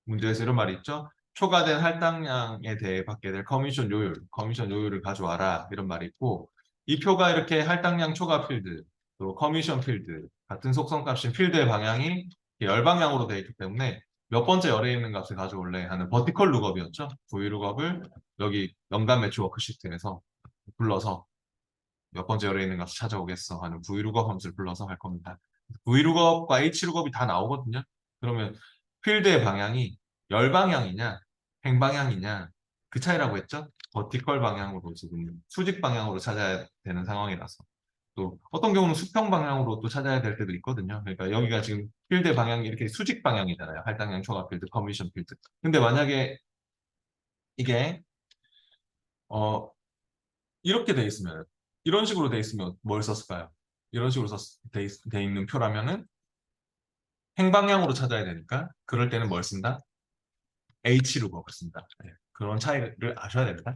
문제에서 이런 말이 있죠. 초과된 할당량에 대해 받게 될 커미션 요율을 가져와라 이런 말이 있고 이 표가 이렇게 할당량 초과 필드, 또 커미션 필드 같은 속성값인 필드의 방향이 열방향으로 되어 있기 때문에 몇 번째 열에 있는 값을 가져올래 하는 버티컬 룩업이었죠. V 룩업을 여기 연간 매출 워크시트에서 불러서 몇 번째 열에 있는 값을 찾아오겠어 하는 V 룩업 함수를 불러서 할 겁니다. V 룩업과 H 룩업이 다 나오거든요. 그러면 필드의 방향이 열방향이냐, 행방향이냐 그 차이라고 했죠. 버티컬 방향으로 지금 수직 방향으로 찾아야 되는 상황이라서 또 어떤 경우는 수평 방향으로 또 찾아야 될 때도 있거든요. 그러니까 여기가 지금 필드 방향이 이렇게 수직 방향이잖아요. 할당량 초과 필드, 커미션 필드. 근데 만약에 이게 어 이렇게 돼 있으면 이런 식으로 돼 있으면 뭘 썼을까요? 이런 식으로 돼 있는 표라면은 행방향으로 찾아야 되니까 그럴 때는 뭘 쓴다? H룩업을 쓴다. 네, 그런 차이를 아셔야 됩니다.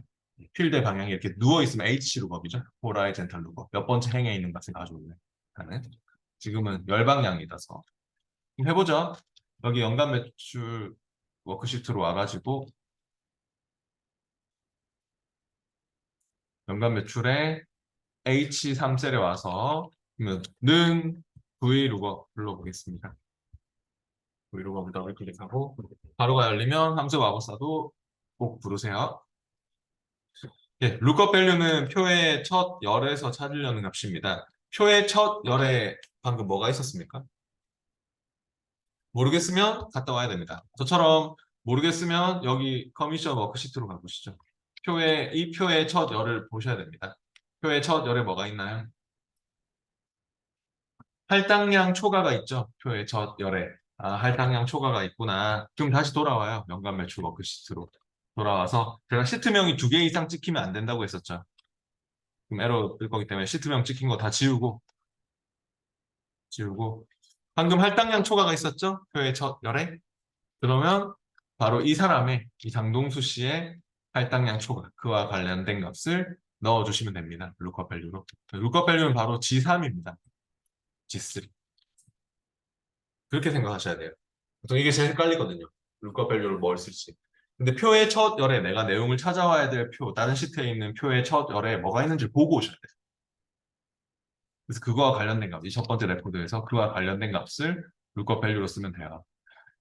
필드의 방향이 이렇게 누워 있으면 H룩업이죠. 호라이젠탈 룩업. 몇 번째 행에 있는 것을 가져올래 하는. 지금은 열방향이라서 해보죠. 여기 연간 매출 워크시트로 와가지고 연간 매출에 H3셀에 와서 그러면 는 V룩업 불러보겠습니다. V룩업을 더블 클릭하고 바로가 열리면 함수 마법사도 꼭 부르세요. 예, 룩업 밸류는 표의 첫 열에서 찾으려는 값입니다. 표의 첫 열에 방금 뭐가 있었습니까? 모르겠으면 갔다 와야 됩니다. 저처럼 모르겠으면 여기 커미션 워크시트로 가보시죠. 이 표의 첫 열을 보셔야 됩니다. 표의 첫 열에 뭐가 있나요? 할당량 초과가 있죠. 표의 첫 열에. 할당량 초과가 있구나. 그럼 다시 돌아와요. 연간 매출 워크시트로. 돌아와서 제가 시트명이 2개 이상 찍히면 안 된다고 했었죠. 그럼 에러 뜰 거기 때문에 시트명 찍힌 거 다 지우고 방금 할당량 초과가 있었죠? 표의 첫 열에. 그러면 바로 이 사람의 이 장동수 씨의 할당량 초과 그와 관련된 값을 넣어주시면 됩니다. 룩업 밸류로. 룩업 밸류는 바로 G3입니다. G3. 그렇게 생각하셔야 돼요. 보통 이게 제일 헷갈리거든요. 룩업 밸류를 뭘 쓸지. 근데 표의 첫 열에 내가 내용을 찾아와야 될 표, 다른 시트에 있는 표의 첫 열에 뭐가 있는지 보고 오셔야 돼요. 그래서 그거와 관련된 값, 이 첫 번째 레코드에서 그와 관련된 값을 룩업 밸류로 쓰면 돼요.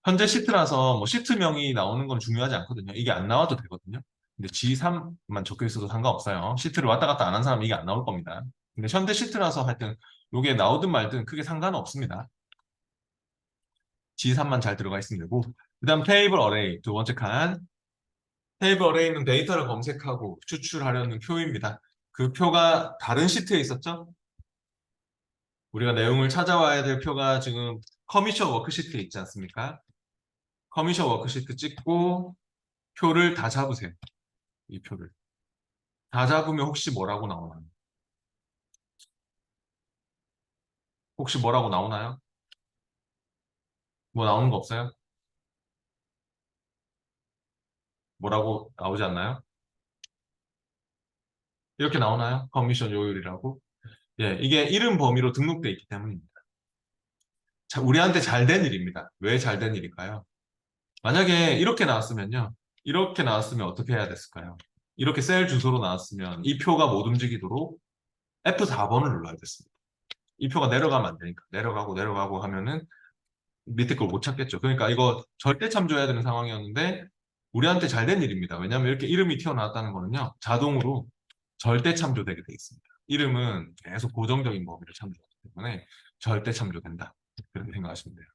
현재 시트라서 뭐 시트명이 나오는 건 중요하지 않거든요. 이게 안 나와도 되거든요. 근데 G3만 적혀 있어도 상관없어요. 시트를 왔다 갔다 안 한 사람은 이게 안 나올 겁니다. 근데 현대 시트라서 하여튼 이게 나오든 말든 크게 상관은 없습니다. G3만 잘 들어가 있으면 되고 그다음 테이블 어레이 두 번째 칸 테이블 어레이는 데이터를 검색하고 추출하려는 표입니다. 그 표가 다른 시트에 있었죠? 우리가 내용을 찾아와야 될 표가 지금 커미션 워크시트에 있지 않습니까? 커미션 워크시트 찍고 표를 다 잡으세요. 이 표를. 다 잡으면 혹시 뭐라고 나오나요? 혹시 뭐라고 나오나요? 뭐 나오는 거 없어요? 뭐라고 나오지 않나요? 이렇게 나오나요? 커미션 요율이라고? 예, 이게 이름 범위로 등록돼 있기 때문입니다. 자, 우리한테 잘 된 일입니다. 왜 잘 된 일일까요? 만약에 이렇게 나왔으면요. 이렇게 나왔으면 어떻게 해야 됐을까요? 이렇게 셀 주소로 나왔으면 이 표가 못 움직이도록 F4번을 눌러야 됐습니다. 이 표가 내려가면 안 되니까 내려가고 하면은 밑에 걸 못 찾겠죠. 그러니까 이거 절대 참조해야 되는 상황이었는데 우리한테 잘 된 일입니다. 왜냐하면 이렇게 이름이 튀어나왔다는 거는요. 자동으로 절대 참조되게 돼 있습니다. 이름은 계속 고정적인 범위를 참조하기 때문에 절대 참조된다. 그렇게 생각하시면 돼요.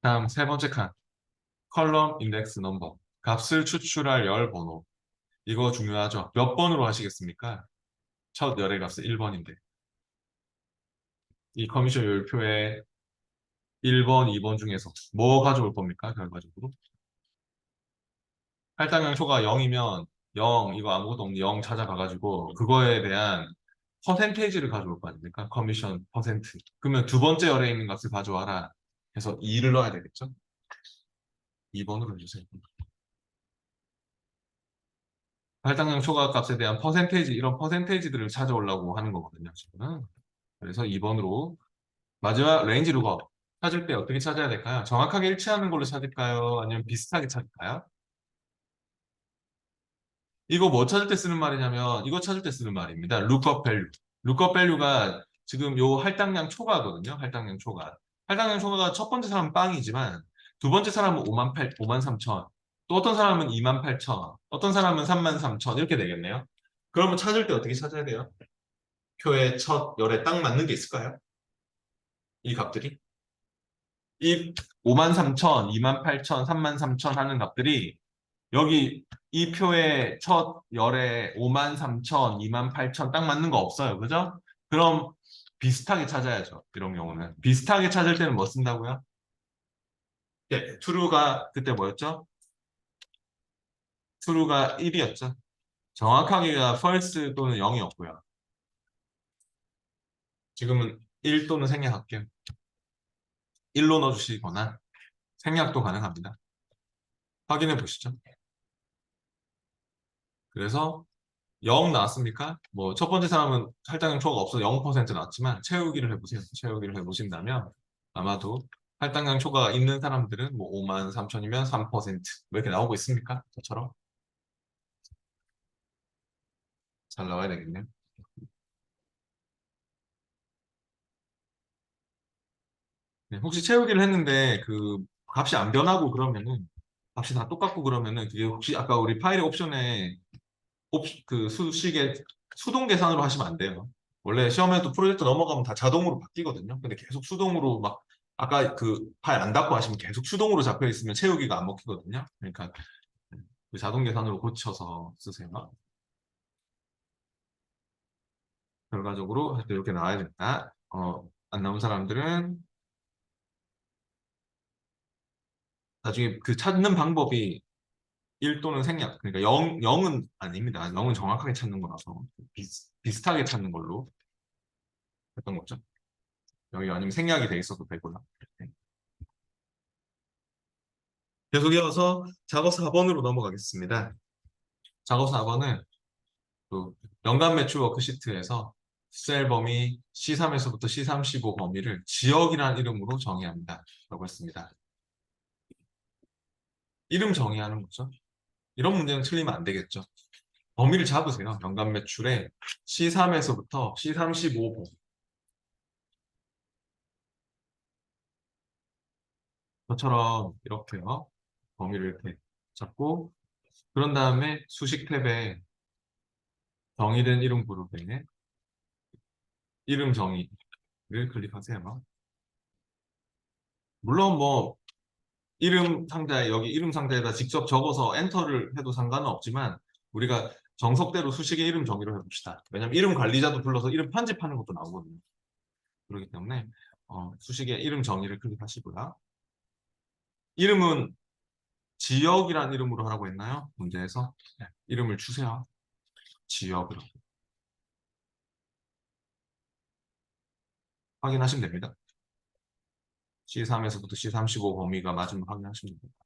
다음 세 번째 칸. 컬럼 인덱스 넘버. 값을 추출할 열 번호. 이거 중요하죠. 몇 번으로 하시겠습니까? 첫 열의 값은 1번인데. 이 커미션 요율표에 1번, 2번 중에서 뭐 가져올 겁니까? 결과적으로. 할당량 초가 0이면 0, 이거 아무것도 없는 0 찾아가가지고 그거에 대한 퍼센테이지를 가져올 거 아닙니까? 커미션 퍼센트. 그러면 두 번째 열에 있는 값을 가져와라 해서 2를 넣어야 되겠죠? 2번으로 해주세요. 할당량 초과 값에 대한 퍼센테이지, 이런 퍼센테이지들을 찾아오려고 하는 거거든요, 지금은. 그래서 2번으로 마지막 레인지 룩업 찾을 때 어떻게 찾아야 될까요? 정확하게 일치하는 걸로 찾을까요? 아니면 비슷하게 찾을까요? 이거 뭐 찾을 때 쓰는 말이냐면 이거 찾을 때 쓰는 말입니다. lookup value. lookup value가 지금 요 할당량 초과거든요. 할당량 초과. 할당량 초과가 첫 번째 사람은 빵이지만 두 번째 사람은 5만 3천. 또 어떤 사람은 2만 8천. 어떤 사람은 3만 3천. 이렇게 되겠네요. 그러면 찾을 때 어떻게 찾아야 돼요? 표의 첫 열에 딱 맞는 게 있을까요? 이 값들이? 이 5만 3천, 2만 8천, 3만 3천 하는 값들이 여기 이 표의 첫 열에 5만 3천, 2만 8천 딱 맞는 거 없어요. 그죠? 그럼 비슷하게 찾아야죠. 이런 경우는. 비슷하게 찾을 때는 뭐 쓴다고요? 예, true가 그때 뭐였죠? true가 1이었죠. 정확하게가 false 또는 0이었고요. 지금은 1 또는 생략할게요. 1로 넣어주시거나 생략도 가능합니다. 확인해 보시죠. 그래서 0 나왔습니까? 뭐 첫 번째 사람은 할당량 초과가 없어서 0% 나왔지만 채우기를 해보세요. 채우기를 해보신다면 아마도 할당량 초과가 있는 사람들은 뭐 5만 3천이면 3%뭐 이렇게 나오고 있습니까? 저처럼 잘 나와야 되겠네요. 네, 혹시 채우기를 했는데 그 값이 안 변하고 그러면은 값이 다 똑같고 그러면은 그게 혹시 아까 우리 파일의 옵션에 그 수식에 수동 계산으로 하시면 안 돼요. 원래 시험에도 프로젝트 넘어가면 다 자동으로 바뀌거든요. 근데 계속 수동으로 막 아까 그 파일 안 닫고 하시면 계속 수동으로 잡혀 있으면 채우기가 안 먹히거든요. 그러니까 그 자동 계산으로 고쳐서 쓰세요. 결과적으로 이렇게 나와야 된다. 안 나온 사람들은 나중에 그 찾는 방법이 1 또는 생략. 그러니까 0은 아닙니다. 0은 정확하게 찾는 거라서 비슷하게 찾는 걸로 했던 거죠. 여기 아니면 생략이 돼 있어도 되고요. 네. 계속 이어서 작업 4번으로 넘어가겠습니다. 작업 4번은 또 연간 매출 워크시트에서 셀 범위 C3에서부터 C35 범위를 지역이라는 이름으로 정의합니다. 라고 했습니다. 이름 정의하는 거죠. 이런 문제는 틀리면 안 되겠죠. 범위를 잡으세요. 연간 매출에 C3에서부터 C35 저처럼 이렇게요. 범위를 이렇게 잡고 그런 다음에 수식 탭에 정의된 이름 그룹에 이름 정의를 클릭하세요. 물론 뭐 이름 상자에 여기 이름 상자에다 직접 적어서 엔터를 해도 상관은 없지만 우리가 정석대로 수식의 이름 정의로 해봅시다. 왜냐면 이름 관리자도 불러서 이름 편집하는 것도 나오거든요. 그렇기 때문에 수식의 이름 정의를 클릭하시고요. 이름은 지역이라는 이름으로 하라고 했나요? 문제에서 네, 이름을 주세요. 지역으로 확인하시면 됩니다. C3에서부터 C35 범위가 맞으면 확인하시면 됩니다.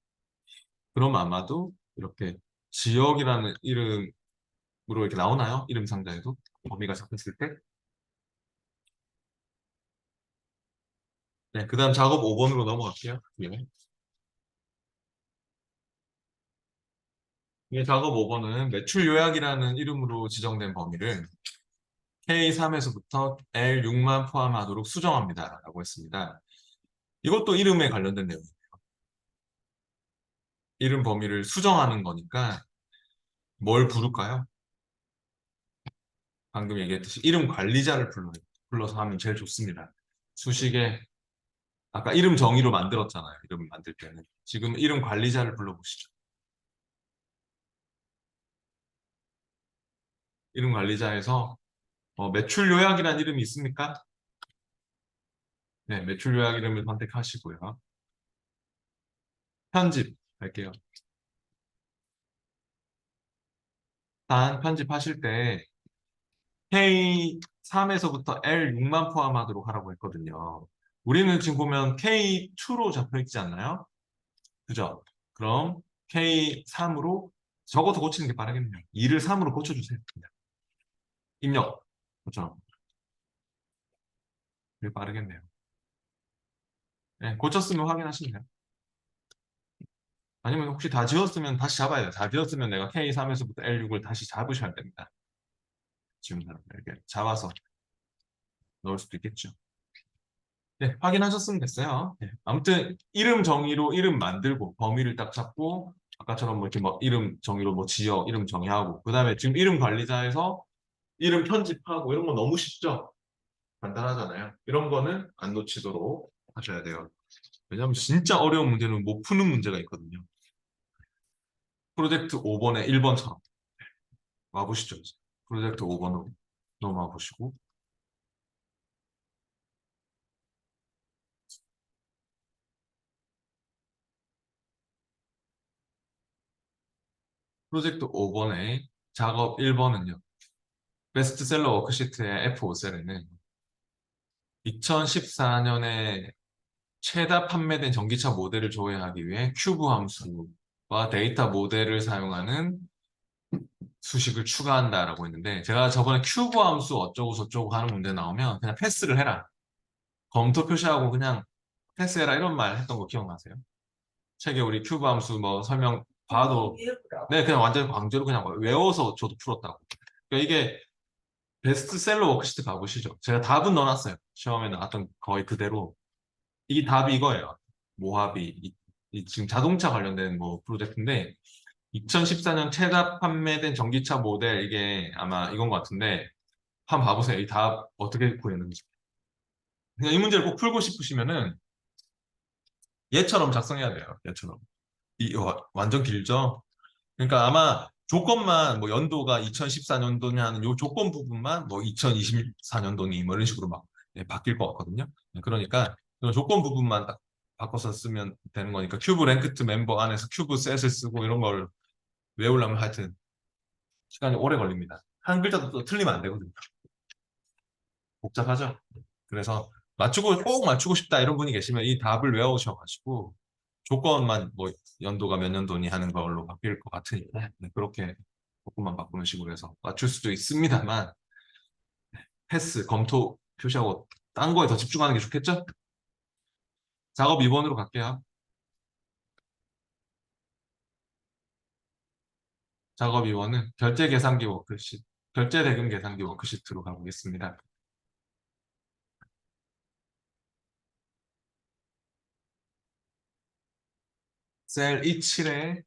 그럼 아마도 이렇게 지역이라는 이름으로 이렇게 나오나요? 이름 상자에도 범위가 잡혔을 때. 네, 그 다음 작업 5번으로 넘어갈게요. 예. 이 작업 5번은 매출 요약이라는 이름으로 지정된 범위를 K3에서부터 L6만 포함하도록 수정합니다. 라고 했습니다. 이것도 이름에 관련된 내용이에요. 이름 범위를 수정하는 거니까 뭘 부를까요? 방금 얘기했듯이 이름 관리자를 불러서 하면 제일 좋습니다. 수식에 아까 이름 정의로 만들었잖아요. 이름 만들 때는. 지금 이름 관리자를 불러보시죠. 이름 관리자에서 매출 요약이라는 이름이 있습니까? 네, 매출 요약 이름을 선택하시고요. 편집 할게요. 단 편집하실 때 K3에서부터 L6만 포함하도록 하라고 했거든요. 우리는 지금 보면 K2로 잡혀 있지 않나요? 그죠? 그럼 K3으로 적어서 고치는 게 빠르겠네요. 2를 3으로 고쳐주세요. 입력. 그렇죠? 그게 빠르겠네요. 네, 고쳤으면 확인하시면 돼요. 아니면 혹시 다 지웠으면 다시 잡아야 돼요. 다 지웠으면 내가 K3에서부터 L6을 다시 잡으셔야 됩니다. 지금 이렇게 잡아서 넣을 수도 있겠죠. 네, 확인하셨으면 됐어요. 네, 아무튼 이름 정의로 이름 만들고 범위를 딱 잡고 아까처럼 뭐 이렇게 뭐 이름 정의로 뭐 지역 이름 정의하고 그다음에 지금 이름 관리자에서 이름 편집하고 이런 거 너무 쉽죠? 간단하잖아요. 이런 거는 안 놓치도록 하셔야 돼요. 왜냐하면 진짜 어려운 문제는 못 푸는 문제가 있거든요. 프로젝트 5번에 1번처럼 와보시죠. 프로젝트 5번으로 넘어와 보시고 프로젝트 5번에 작업 1번은요. 베스트셀러 워크시트의 F5셀에는 2014년에 최다 판매된 전기차 모델을 조회하기 위해 큐브 함수와 데이터 모델을 사용하는 수식을 추가한다라고 했는데 제가 저번에 큐브 함수 어쩌고 저쩌고 하는 문제 나오면 그냥 패스를 해라. 검토 표시하고 그냥 패스해라 이런 말 했던 거 기억나세요? 책에 우리 큐브 함수 뭐 설명 봐도 네 그냥 완전 강제로 그냥 외워서 저도 풀었다고. 그러니까 이게 베스트셀러 워크시트 가보시죠. 제가 답은 넣어놨어요. 시험에 나왔던 거의 그대로. 이 답이 이거예요. 모하비. 지금 자동차 관련된 뭐 프로젝트인데 2014년 최다 판매된 전기차 모델 이게 아마 이건 것 같은데 한번 봐보세요. 이 답 어떻게 구했는지. 그냥 이 문제를 꼭 풀고 싶으시면은 얘처럼 작성해야 돼요. 얘처럼. 완전 길죠? 그러니까 아마 조건만 뭐 연도가 2014년도냐 하는 요 조건 부분만 뭐 2024년도니 뭐 이런 식으로 막 바뀔 것 같거든요. 그러니까 그런 조건 부분만 딱 바꿔서 쓰면 되는 거니까 큐브 랭크트 멤버 안에서 큐브 셋을 쓰고 이런 걸 외우려면 하여튼 시간이 오래 걸립니다. 한 글자도 또 틀리면 안 되거든요. 복잡하죠? 그래서 맞추고 꼭 맞추고 싶다 이런 분이 계시면 이 답을 외우셔가지고 조건만 뭐 연도가 몇 년도니 하는 걸로 바뀔 것 같으니까 네, 그렇게 조건만 바꾸는 식으로 해서 맞출 수도 있습니다만 패스, 검토 표시하고 딴 거에 더 집중하는 게 좋겠죠? 작업 2번으로 갈게요. 작업 2번은 결제 계산기 워크시트, 결제 대금 계산기 워크시트로 가보겠습니다. 셀 E7에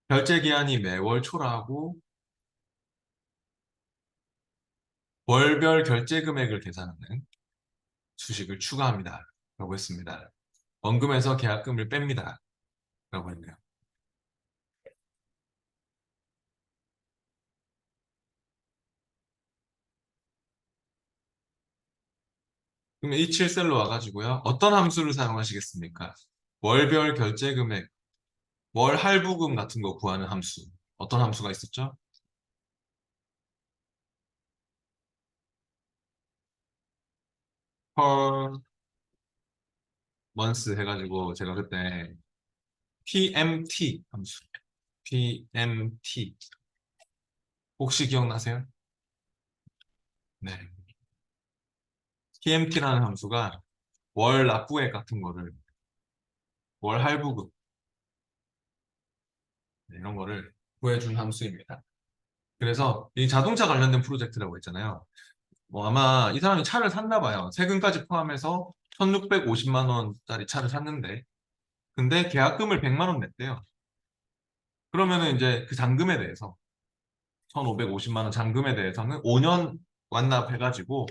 결제 기한이 매월 초라하고 월별 결제 금액을 계산하는 수식을 추가합니다. 라고 했습니다. 원금에서 계약금을 뺍니다. 라고 했네요. 그러면 이 7셀로 와가지고요. 어떤 함수를 사용하시겠습니까? 월별 결제 금액, 월 할부금 같은 거 구하는 함수. 어떤 함수가 있었죠? per month 해가지고 제가 그때 PMT 함수. PMT. 혹시 기억나세요? 네. PMT라는 함수가 월 납부액 같은 거를, 월 할부금, 네, 이런 거를 구해준 함수입니다. 그래서 이 자동차 관련된 프로젝트라고 했잖아요. 뭐 아마 이 사람이 차를 샀나 봐요. 세금까지 포함해서 1,650만 원짜리 차를 샀는데, 근데 계약금을 100만 원 냈대요. 그러면은 이제 그 잔금에 대해서 1,550만 원 잔금에 대해서는 5년 완납해가지고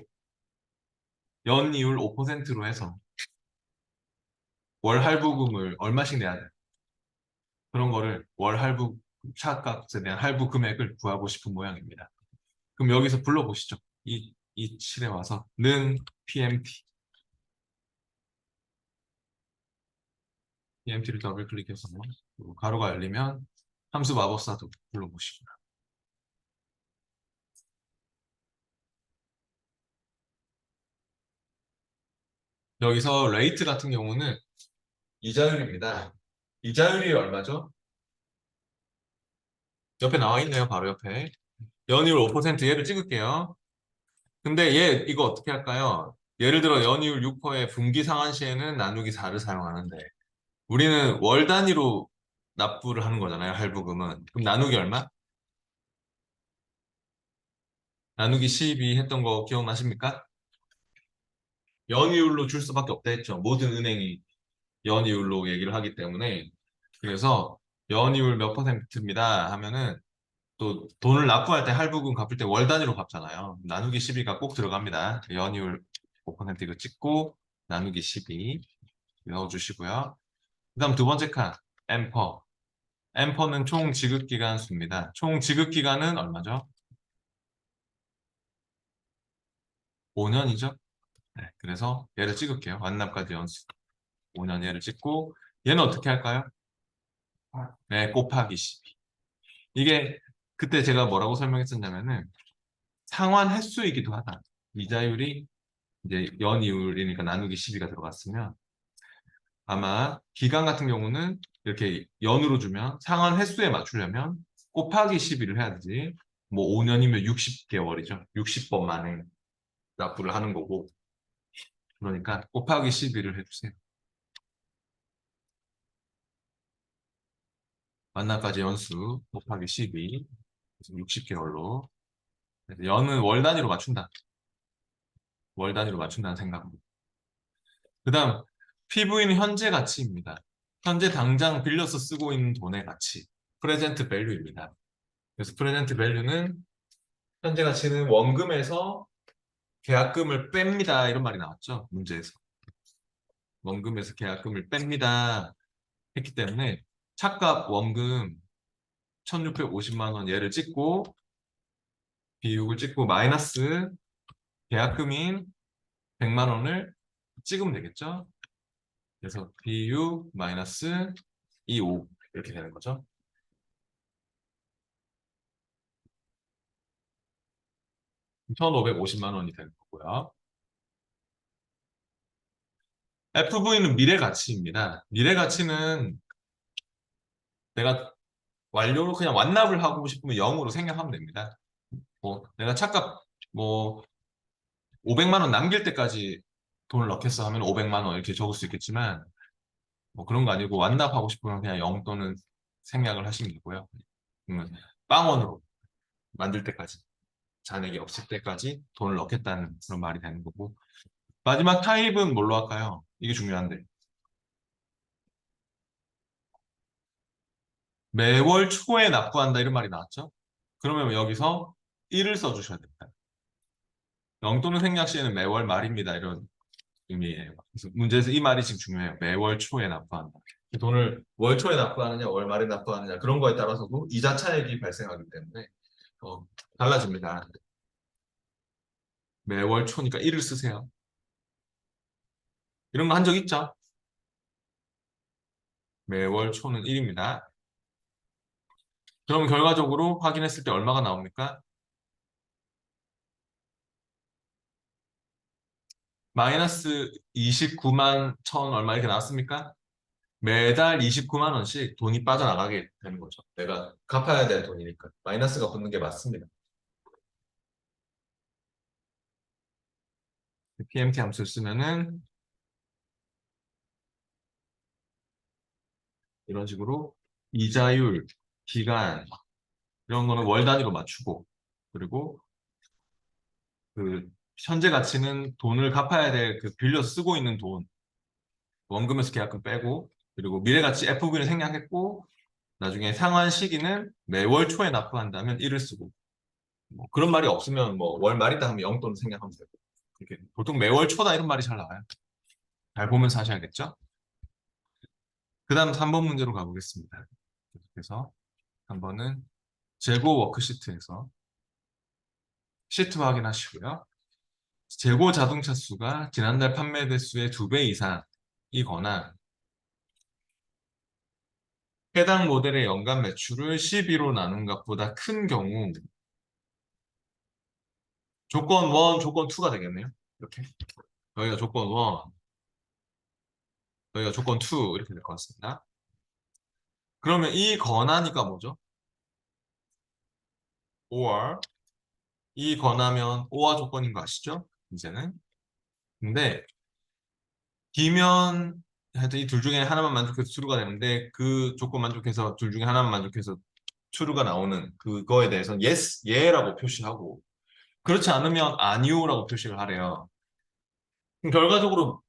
연이율 5%로 해서 월 할부금을 얼마씩 내야 돼? 그런 거를 월 할부 차값에 대한 할부 금액을 구하고 싶은 모양입니다. 그럼 여기서 불러보시죠. 이 칠에 와서 는 PMT, PMT를 더블 클릭해서 가로가 열리면 함수 마법사도 불러보시고 여기서 레이트 같은 경우는 이자율입니다. 이자율이 얼마죠? 옆에 나와 있네요. 바로 옆에. 연이율 5% 얘를 찍을게요. 근데 얘 이거 어떻게 할까요? 예를 들어 연이율 6%의 분기 상환 시에는 나누기 4를 사용하는데 우리는 월 단위로 납부를 하는 거잖아요. 할부금은. 그럼 나누기 얼마? 나누기 12 했던 거 기억나십니까? 연이율로 줄 수밖에 없다 했죠. 모든 은행이 연이율로 얘기를 하기 때문에. 그래서 연이율 몇 퍼센트입니다 하면은 또 돈을 납부할 때 할부금 갚을 때 월 단위로 갚잖아요. 나누기 12가 꼭 들어갑니다. 연이율 5% 이거 찍고 나누기 12 넣어주시고요. 그 다음 두 번째 칸 앰퍼. 앰퍼는 총 지급기간 수입니다. 총 지급기간은 얼마죠? 5년이죠. 네, 그래서 얘를 찍을게요. 완납까지 연수 5년 얘를 찍고 얘는 어떻게 할까요? 네, 곱하기 12. 이게 그때 제가 뭐라고 설명했었냐면은 상환 횟수이기도 하다. 이자율이 이제 연이율이니까 나누기 12가 들어갔으면 아마 기간 같은 경우는 이렇게 연으로 주면 상환 횟수에 맞추려면 곱하기 12를 해야 되지. 뭐 5년이면 60개월이죠. 60번 만에 납부를 하는 거고. 그러니까 곱하기 12를 해주세요. 만나까지 연수 곱하기 12. 60개월로. 연은 월 단위로 맞춘다. 월 단위로 맞춘다는 생각입니다. 그 다음, PV는 현재 가치입니다. 현재 당장 빌려서 쓰고 있는 돈의 가치. 프레젠트 밸류입니다. 그래서 프레젠트 밸류는 현재 가치는 원금에서 계약금을 뺍니다. 이런 말이 나왔죠. 문제에서. 원금에서 계약금을 뺍니다. 했기 때문에 차값 원금 1,650만 원 얘를 찍고 비육을 찍고 마이너스 계약금인 100만 원을 찍으면 되겠죠? 그래서 BU 마이너스 25 이렇게 되는 거죠. 1,550만 원이 되는 거고요. FV는 미래 가치입니다. 미래 가치는 내가 완료로 그냥 완납을 하고 싶으면 0으로 생략하면 됩니다. 뭐 내가 차값 뭐 500만 원 남길 때까지 돈을 넣겠어 하면 500만 원 이렇게 적을 수 있겠지만 뭐 그런 거 아니고 완납하고 싶으면 그냥 0 또는 생략을 하시면 되고요. 그러면 빵원으로 만들 때까지 잔액이 없을 때까지 돈을 넣겠다는 그런 말이 되는 거고 마지막 타입은 뭘로 할까요? 이게 중요한데 매월 초에 납부한다 이런 말이 나왔죠? 그러면 여기서 1을 써주셔야 됩니다. 0 또는 생략 시에는 매월 말입니다. 이런 의미예요. 그래서 문제에서 이 말이 지금 중요해요. 매월 초에 납부한다. 돈을 월 초에 납부하느냐, 월 말에 납부하느냐 그런 거에 따라서도 이자 차액이 발생하기 때문에 어, 달라집니다. 매월 초니까 1을 쓰세요. 이런 거 한 적 있죠? 매월 초는 1입니다. 그럼 결과적으로 확인했을 때 얼마가 나옵니까? 마이너스 29만 천 얼마 이렇게 나왔습니까? 매달 29만 원씩 돈이 빠져나가게 되는 거죠. 내가 갚아야 될 돈이니까. 마이너스가 붙는 게 맞습니다. PMT 함수를 쓰면은 이런 식으로 이자율, 기간 이런 거는 월 단위로 맞추고 그리고 그 현재 가치는 돈을 갚아야 될 그 빌려서 쓰고 있는 돈 원금에서 계약금 빼고 그리고 미래 가치 FV는 생략했고 나중에 상환 시기는 매월 초에 납부한다면 1을 쓰고 뭐 그런 말이 없으면 뭐 월 말이다 하면 0 또는 생략하면 되고 이렇게 보통 매월 초다 이런 말이 잘 나와요. 잘 보면서 하셔야겠죠? 그 다음 3번 문제로 가보겠습니다. 그래서 3번은 재고 워크시트에서 시트 확인하시고요. 재고 자동차 수가 지난달 판매 대수의 2배 이상이거나 해당 모델의 연간 매출을 12로 나눈 값보다 큰 경우 조건 1, 조건 2가 되겠네요. 이렇게 여기가 조건 1, 여기가 조건 2 이렇게 될 것 같습니다. 그러면 이 권하니까 뭐죠? or 이 권하면 or 조건인 거 아시죠? 이제는 근데 기면 하여튼 이 둘 중에 하나만 만족해서 true가 되는데 그 조건 만족해서 둘 중에 하나만 만족해서 true가 나오는 그거에 대해서는 yes, 예라고 표시하고 그렇지 않으면 아니오라고 표시를 하래요. 그럼 결과적으로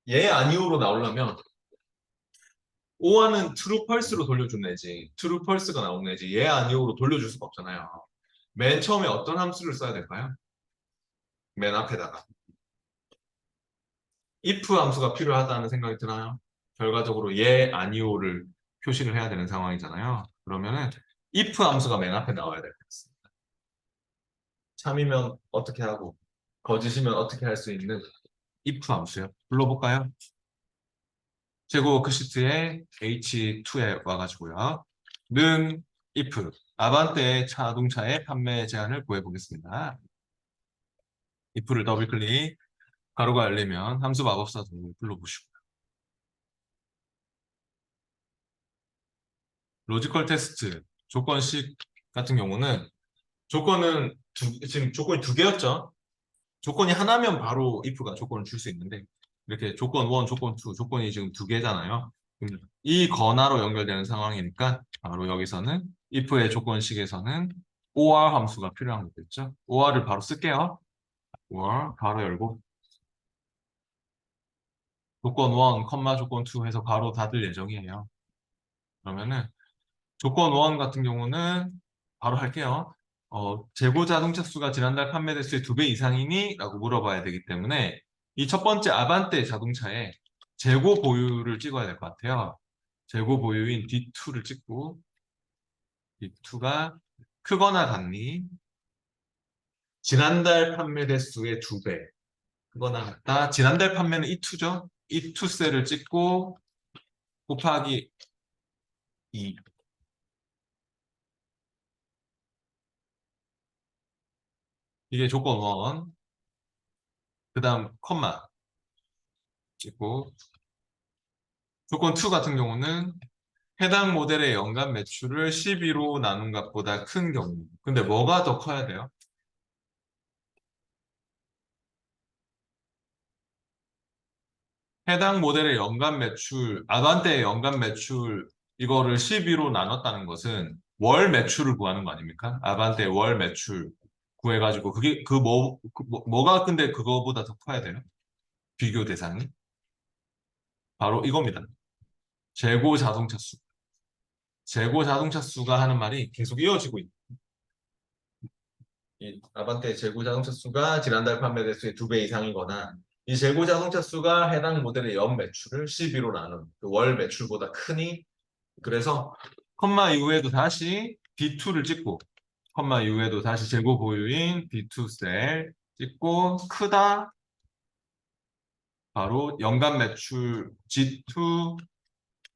예, 아니오로 나오려면 오와는 true, false로 돌려준 애지 true, false가 나오는 애지 예, 아니오로 돌려줄 수가 없잖아요. 맨 처음에 어떤 함수를 써야 될까요? 맨 앞에다가 if 함수가 필요하다는 생각이 드나요? 결과적으로 예, 아니오를 표시를 해야 되는 상황이잖아요. 그러면은 if 함수가 맨 앞에 나와야 될 것 같습니다. 참이면 어떻게 하고 거짓이면 어떻게 할 수 있는 if 함수요. 불러볼까요? 재고 워크시트에 H2에 와가지고요. 는 if 아반떼 자동차의 판매 제한을 구해보겠습니다. if를 더블 클릭 가로가 열리면 함수 마법사도 불러보시고 로지컬 테스트 조건식 같은 경우는 조건은 지금 조건이 두 개였죠. 조건이 하나면 바로 if가 조건을 줄 수 있는데 이렇게 조건 1, 조건 2, 조건이 지금 두 개잖아요. 이 건화로 연결되는 상황이니까 바로 여기서는 if의 조건식에서는 or 함수가 필요한 거겠죠. or를 바로 쓸게요. or 바로 열고 조건 1, 컴마 조건 2 해서 바로 닫을 예정이에요. 그러면은 조건 1 같은 경우는 바로 할게요. 재고 자동차 수가 지난달 판매 대수의 2배 이상이니? 라고 물어봐야 되기 때문에 이 첫 번째 아반떼 자동차에 재고 보유를 찍어야 될 것 같아요. 재고 보유인 D2를 찍고 D2가 크거나 같니? 지난달 판매 대수의 2배. 그거나 같다. 지난달 판매는 E2죠. E2셀을 찍고 곱하기 2. 이게 조건 1. 그 다음 컴마 찍고 조건 2 같은 경우는 해당 모델의 연간 매출을 12로 나눈 값보다 큰 경우. 근데 뭐가 더 커야 돼요? 해당 모델의 연간 매출, 아반떼의 연간 매출 이거를 12로 나눴다는 것은 월 매출을 구하는 거 아닙니까? 아반떼 월 매출 구해가지고 그게 뭐가 근데 그거보다 더 커야 돼요? 비교 대상이 바로 이겁니다. 재고 자동차 수. 재고 자동차 수가 하는 말이 계속 이어지고 있다. 이 아반떼 재고 자동차 수가 지난달 판매 대수의 2배 이상이거나 이 재고 자동차 수가 해당 모델의 연 매출을 12로 나눈 그월 매출보다 크니 그래서 컴마 이후에도 다시 D2를 찍고 컴마 이후에도 다시 재고 보유인 D2 셀 찍고 크다 바로 연간 매출 G2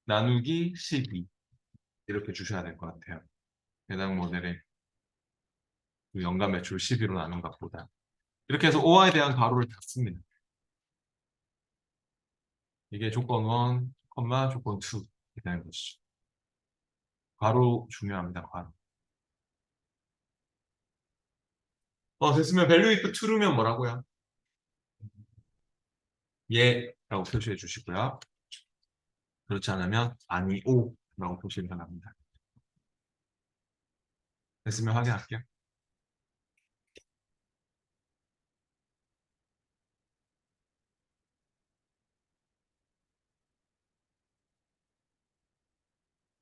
나누기 12 이렇게 주셔야 될 것 같아요. 해당 모델의 그 연간 매출 12로 나눈 것보다 이렇게 해서 OI에 대한 가로를 닫습니다. 이게 조건 1, 컴마 조건 2이 되는 것이죠. 가로 중요합니다. 가로. 됐으면 value if true면 뭐라고요? 예라고 표시해 주시고요. 그렇지 않으면 아니오라고 표시를 합니다. 됐으면 확인할게요.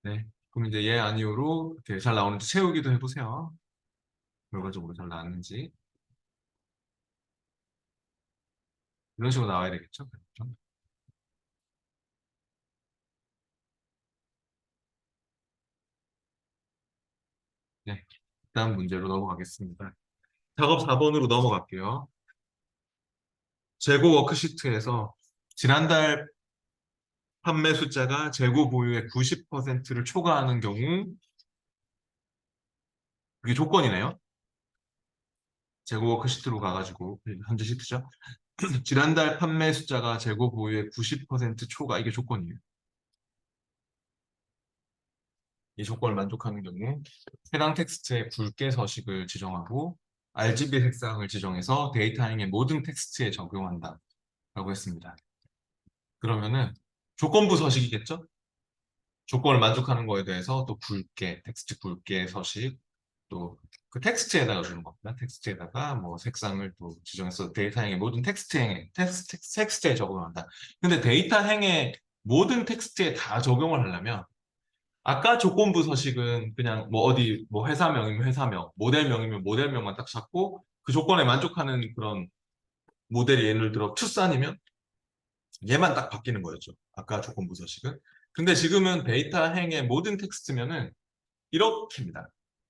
네. 그럼 이제 예, 아니오로 이렇게 잘 나오는지 채우기도 해보세요. 결과적으로 잘 나왔는지. 이런 식으로 나와야 되겠죠? 그렇죠? 네. 다음 문제로 넘어가겠습니다. 작업 4번으로 넘어갈게요. 재고 워크시트에서 지난달 판매 숫자가 재고 보유의 90%를 초과하는 경우 그게 조건이네요. 재고 워크시트로 가가지고 현재 시트죠. 지난달 판매 숫자가 재고 보유의 90% 초과 이게 조건이에요. 이 조건을 만족하는 경우 해당 텍스트의 굵게 서식을 지정하고 RGB 색상을 지정해서 데이터행의 모든 텍스트에 적용한다 라고 했습니다. 그러면은 조건부 서식이겠죠? 조건을 만족하는 거에 대해서 또 굵게, 텍스트 굵게 서식, 또 그 텍스트에다가 주는 겁니다. 텍스트에다가 뭐 색상을 또 지정해서 데이터 행의 모든 텍스트에 적용한다. 근데 데이터 행의 모든 텍스트에 다 적용을 하려면 아까 조건부 서식은 그냥 뭐 어디 뭐 회사명이면 회사명, 모델명이면 모델명만 딱 잡고 그 조건에 만족하는 그런 모델이 예를 들어 투싼이면 얘만 딱 바뀌는 거였죠. 아까 조건부 서식은. 근데 지금은 데이터 행의 모든 텍스트면은 이렇게입니다.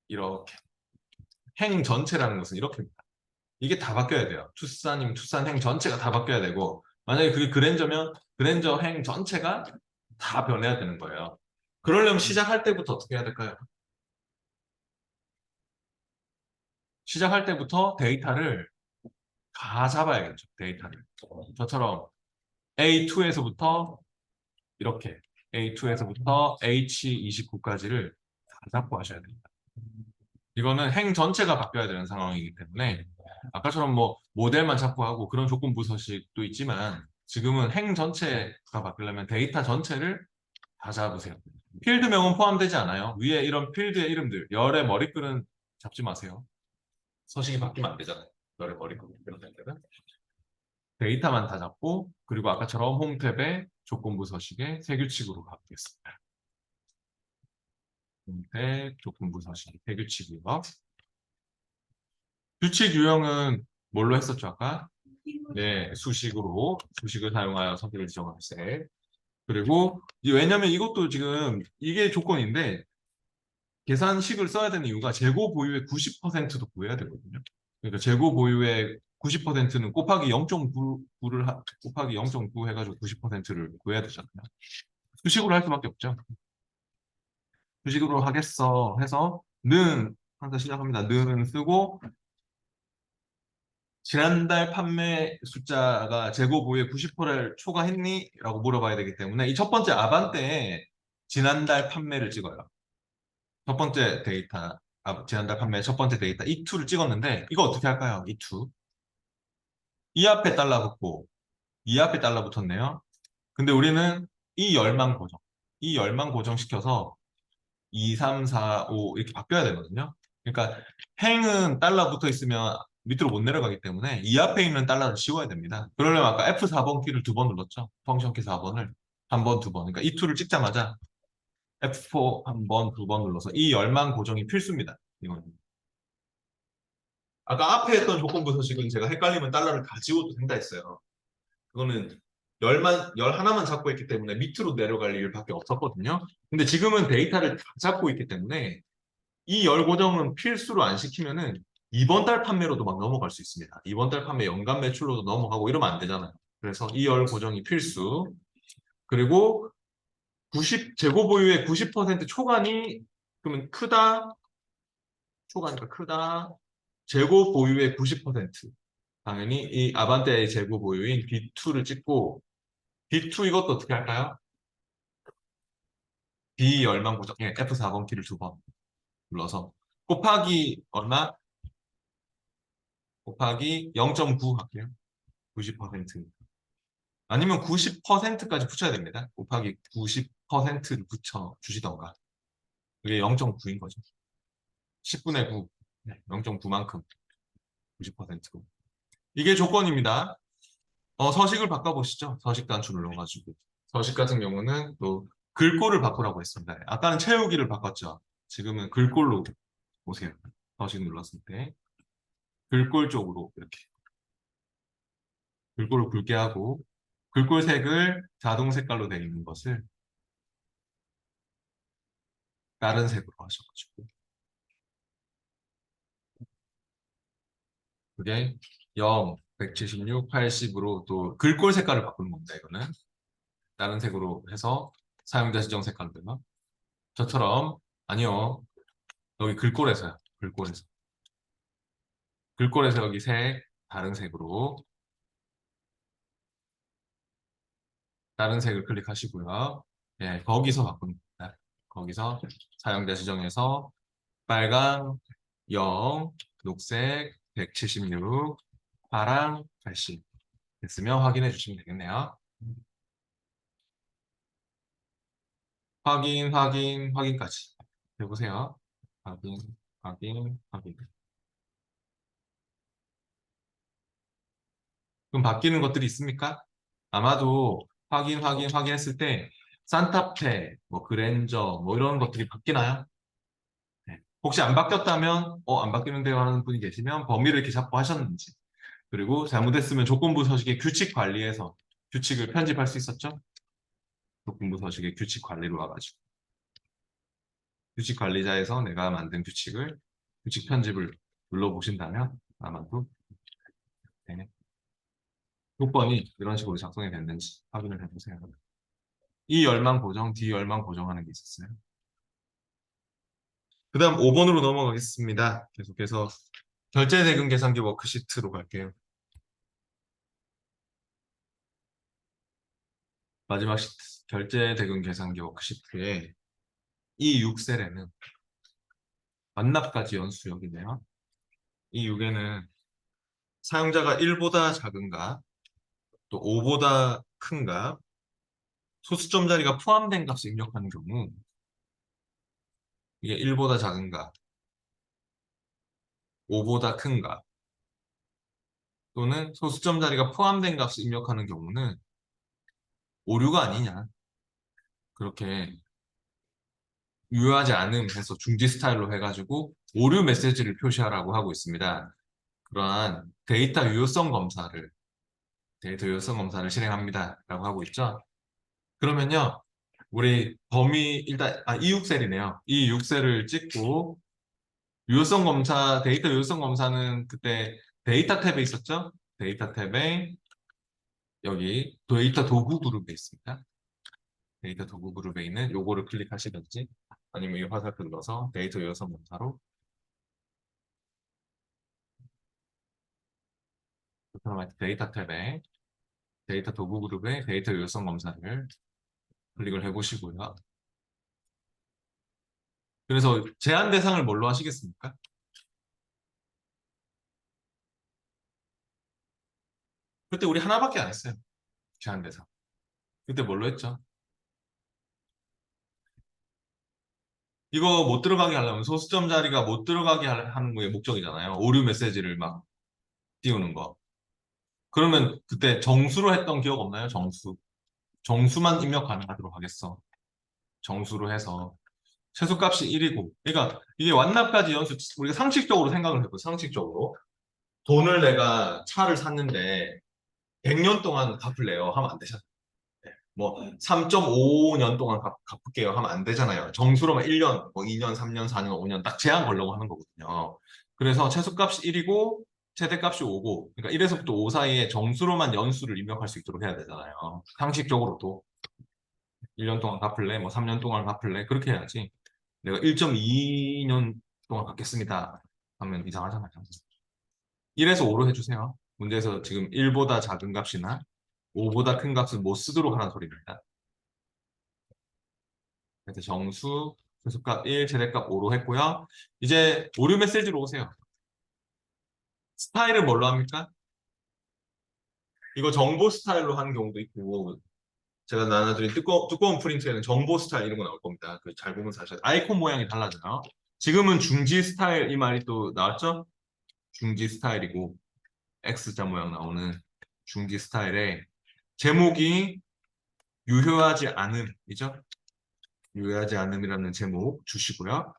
이렇게. 행 전체라는 것은 이렇게입니다. 이게 다 바뀌어야 돼요. 투싼이면 투싼 행 전체가 다 바뀌어야 되고 만약에 그게 그랜저면 그랜저 행 전체가 다 변해야 되는 거예요. 그러려면 시작할 때부터 어떻게 해야 될까요? 시작할 때부터 데이터를 다 잡아야겠죠. 데이터를. 저처럼 A2에서부터 이렇게 A2에서부터 H29까지를 다 잡고 하셔야 됩니다. 이거는 행 전체가 바뀌어야 되는 상황이기 때문에 아까처럼 뭐 모델만 잡고 하고 그런 조건부 서식도 있지만 지금은 행 전체가 바뀌려면 데이터 전체를 다 잡으세요. 필드명은 포함되지 않아요. 위에 이런 필드의 이름들, 열의 머리글은 잡지 마세요. 서식이 바뀌면 안 되잖아요. 열의 머리글 이런 것들은. 데이터만 다 잡고 그리고 아까처럼 홈 탭에 조건부 서식의 새 규칙으로 가보겠습니다. 홈 탭, 조건부 서식, 새 규칙이요. 규칙 유형은 뭘로 했었죠, 아까? 네, 수식을 사용하여 선택을 지정하세. 그리고 왜냐면 이것도 지금 이게 조건인데 계산식을 써야 되는 이유가 재고 보유의 90%도 구해야 되거든요. 그러니까 재고 보유의 90%는 곱하기 0.9를 곱하기 0.9 해가지고 90%를 구해야 되잖아요. 수식으로 할 수밖에 없죠. 수식으로 하겠어 해서 는 항상 시작합니다. 는은 쓰고 지난달 판매 숫자가 재고 보유에 90%를 초과했니? 라고 물어봐야 되기 때문에 이 첫 번째 아반떼에 지난달 판매를 찍어요. 첫 번째 데이터, 지난달 판매 첫 번째 데이터 이 투를 찍었는데 이거 어떻게 할까요? 이 투. 이 앞에 달러 붙고 이 앞에 달러 붙었네요. 근데 우리는 이 열만 고정. 이 열만 고정시켜서 2, 3, 4, 5 이렇게 바뀌어야 되거든요. 그러니까 행은 달러 붙어 있으면 밑으로 못 내려가기 때문에 이 앞에 있는 달러를 씌워야 됩니다. 그러려면 아까 F4번 키를 두 번 눌렀죠. 펑션 키 4번을 한 번, 두 번. 그러니까 이 툴을 찍자마자 F4 한 번, 두 번 눌러서 이 열만 고정이 필수입니다. 이거는. 아까 앞에 했던 조건부 서식은 제가 헷갈리면 달러를 다 지워도 된다 했어요. 그거는 열 하나만 잡고 있기 때문에 밑으로 내려갈 일밖에 없었거든요. 근데 지금은 데이터를 다 잡고 있기 때문에 이 열 고정은 필수로 안 시키면은 이번 달 판매로도 막 넘어갈 수 있습니다. 이번 달 판매 연간 매출로도 넘어가고 이러면 안 되잖아요. 그래서 이 열 고정이 필수. 그리고 90 재고 보유의 90% 초과니 그러면 크다. 초과니까 크다. 재고 보유의 90%. 당연히 이 아반떼의 재고 보유인 B2를 찍고 B2 이것도 어떻게 할까요? B 열만 고정, 예, F4번 키를 두 번 눌러서 곱하기 얼마? 곱하기 0.9 할게요. 90%. 아니면 90%까지 붙여야 됩니다. 곱하기 90%를 붙여 주시던가. 그게 0.9인 거죠. 10분의 9. 0.9만큼 90%고. 이게 조건입니다. 서식을 바꿔보시죠. 서식 단추 눌러가지고. 서식 같은 경우는 또 글꼴을 바꾸라고 했습니다. 아까는 채우기를 바꿨죠. 지금은 글꼴로 오세요. 서식 눌렀을 때. 글꼴 쪽으로 이렇게. 글꼴을 굵게 하고 글꼴 색을 자동 색깔로 되어 있는 것을 다른 색으로 하셔가지고 그게 0, 176, 80으로 또 글꼴 색깔을 바꾸는 겁니다. 이거는 다른 색으로 해서 사용자 지정 색깔로 되면 저처럼 아니요. 여기 글꼴에서요. 글꼴에서. 글꼴에서 여기 색 다른 색으로 다른 색을 클릭하시고요. 예, 거기서 바꿉니다. 거기서 사용자 지정에서 빨강 0, 녹색 176, 파랑 80 됐으면 확인해 주시면 되겠네요. 확인, 확인, 확인까지 해보세요. 확인, 확인, 확인. 그럼 바뀌는 것들이 있습니까? 아마도 확인, 확인, 확인했을 때 산타페, 뭐 그랜저, 뭐 이런 것들이 바뀌나요? 네. 혹시 안 바뀌었다면 안 바뀌는데요 하는 분이 계시면 범위를 이렇게 잡고 하셨는지 그리고 잘못했으면 조건부 서식의 규칙 관리에서 규칙을 편집할 수 있었죠? 조건부 서식의 규칙 관리로 와가지고 규칙 관리자에서 내가 만든 규칙 편집을 눌러보신다면 아마도 네. 조건이 이런 식으로 작성이 됐는지 확인을 해보세요. 이 열망 고정, D 열망 고정하는 게 있었어요. 그 다음 5번으로 넘어가겠습니다. 계속해서 결제대금 계산기 워크시트로 갈게요. 마지막 결제대금 계산기 워크시트에 이 6셀에는 완납까지 연수역이네요. 이 6에는 사용자가 1보다 작은가 또 5보다 큰가 소수점 자리가 포함된 값을 입력하는 경우 이게 1보다 작은가 5보다 큰가 또는 소수점 자리가 포함된 값을 입력하는 경우는 오류가 아니냐 그렇게 유효하지 않음 해서 중지 스타일로 해가지고 오류 메시지를 표시하라고 하고 있습니다. 그러한 데이터 유효성 검사를 실행합니다 라고 하고 있죠. 그러면요 우리 범위 일단 이 6셀이네요. 이 6셀을 찍고 유효성 검사 데이터 유효성 검사는 그때 데이터 탭에 있었죠? 데이터 탭에 여기 데이터 도구 그룹에 있습니다. 데이터 도구 그룹에 있는 요거를 클릭하시든지 아니면 이 화살표 눌러서 데이터 요소 검사로 데이터 탭에 데이터 도구 그룹의 데이터 요소 검사를 클릭을 해보시고요. 그래서 제한 대상을 뭘로 하시겠습니까? 그때 우리 하나밖에 안 했어요. 제한 대상. 그때 뭘로 했죠? 이거 못 들어가게 하려면 소수점 자리가 못 들어가게 하는 게 목적이잖아요. 오류 메시지를 막 띄우는 거. 그러면 그때 정수로 했던 기억 없나요? 정수. 정수만 입력 가능하도록 하겠어. 정수로 해서 최소값이 1이고. 그러니까 이게 완납까지 연수 우리가 상식적으로 생각을 해보고 상식적으로 돈을 내가 차를 샀는데 100년 동안 갚을래요 하면 안 되잖아요. 뭐 3.5년 동안 갚을게요 하면 안 되잖아요. 정수로만 1년, 뭐 2년, 3년, 4년, 5년 딱 제한 걸려고 하는 거거든요. 그래서 최소값이 1이고 최대값이 5고 그러니까 1에서부터 5 사이에 정수로만 연수를 입력할 수 있도록 해야 되잖아요. 상식적으로도 1년 동안 갚을래, 뭐 3년 동안 갚을래 그렇게 해야지. 내가 1.2년 동안 갚겠습니다 하면 이상하잖아요. 1에서 5로 해주세요. 문제에서 지금 1보다 작은 값이나 5보다 큰 값을 못 쓰도록 하는 소리입니다. 그래서 정수, 최소값 1, 최대값 5로 했고요. 이제 오류 메시지로 오세요. 스타일은 뭘로 합니까? 이거 정보 스타일로 하는 경우도 있고 제가 나눠드린 두꺼운 프린트에는 정보 스타일 이런 거 나올 겁니다. 그 잘 보면 사실 아이콘 모양이 달라져요. 지금은 중지 스타일 이 말이 또 나왔죠? 중지 스타일이고 X자 모양 나오는 중지 스타일에 제목이 유효하지 않음이죠? 유효하지 않음이라는 제목 주시고요.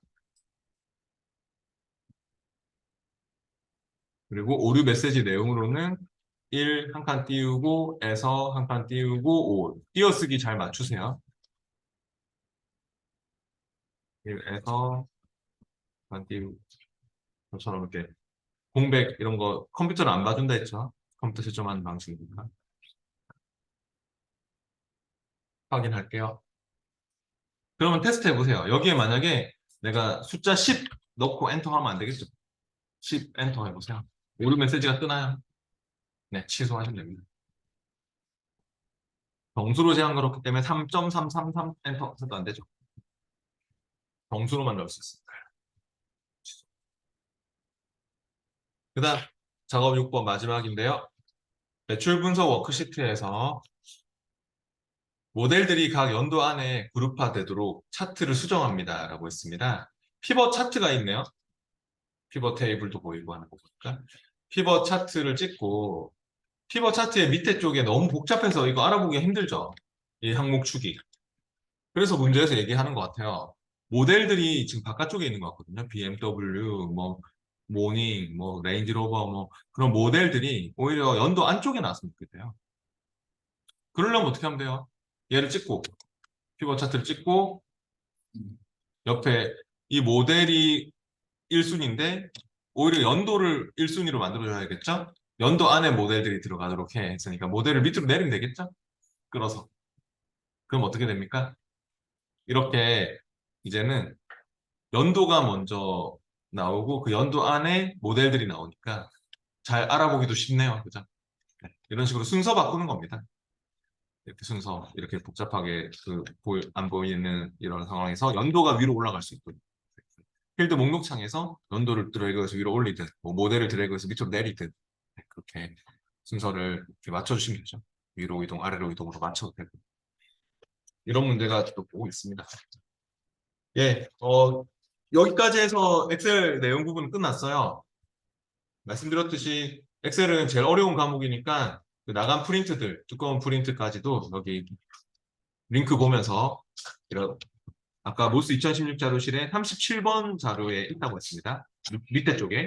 그리고 오류 메시지 내용으로는 1 한 칸 띄우고 에서 한 칸 띄우고 5 띄어쓰기 잘 맞추세요. 1에서 한 칸 띄우고 저처럼 이렇게 공백 이런 거 컴퓨터를 안 봐준다 했죠. 컴퓨터 채점하는 방식이니까 확인할게요. 그러면 테스트 해보세요. 여기에 만약에 내가 숫자 10 넣고 엔터 하면 안 되겠죠? 10 엔터 해보세요. 오류 메시지가 뜨나요? 네, 취소하시면 됩니다. 정수로 제한 걸었기 때문에 3.333 엔터 해도 안 되죠. 정수로만 넣을 수 있습니다. 그 다음 작업 6번 마지막인데요. 매출 분석 워크시트에서 모델들이 각 연도 안에 그룹화되도록 차트를 수정합니다. 라고 했습니다. 피벗 차트가 있네요. 피벗 테이블도 보이고 하는 거 보니까. 피벗 차트를 찍고 피벗 차트의 밑에 쪽에 너무 복잡해서 이거 알아보기 힘들죠. 이 항목 축이. 그래서 문제에서 얘기하는 것 같아요. 모델들이 지금 바깥쪽에 있는 것 같거든요. BMW, 뭐 모닝, 뭐 레인지로버, 뭐 그런 모델들이 오히려 연도 안쪽에 나왔으면 좋겠대요. 그러려면 어떻게 하면 돼요? 얘를 찍고 피벗 차트를 찍고 옆에 이 모델이 1순위인데 오히려 연도를 1순위로 만들어줘야겠죠? 연도 안에 모델들이 들어가도록 해 했으니까 모델을 밑으로 내리면 되겠죠? 끌어서. 그럼 어떻게 됩니까? 이렇게 이제는 연도가 먼저 나오고 그 연도 안에 모델들이 나오니까 잘 알아보기도 쉽네요. 그죠? 네. 이런 식으로 순서 바꾸는 겁니다. 이렇게 순서, 이렇게 복잡하게 안 보이는 이런 상황에서 연도가 위로 올라갈 수 있도록. 필드 목록창에서 연도를 드래그해서 위로 올리든, 뭐 모델을 드래그해서 밑으로 내리든, 네, 그렇게 순서를 이렇게 맞춰주시면 되죠. 위로 이동, 아래로 이동으로 맞춰도 되고. 이런 문제가 또 보고 있습니다. 예, 여기까지 해서 엑셀 내용 부분 끝났어요. 말씀드렸듯이 엑셀은 제일 어려운 과목이니까 그 나간 프린트들, 두꺼운 프린트까지도 여기 링크 보면서 이런 아까 모스 2016 자료실에 37번 자료에 있다고 했습니다. 밑에 쪽에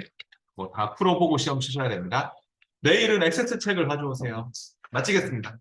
뭐 다 풀어보고 시험 치셔야 됩니다. 내일은 엑세스 책을 가져오세요. 마치겠습니다.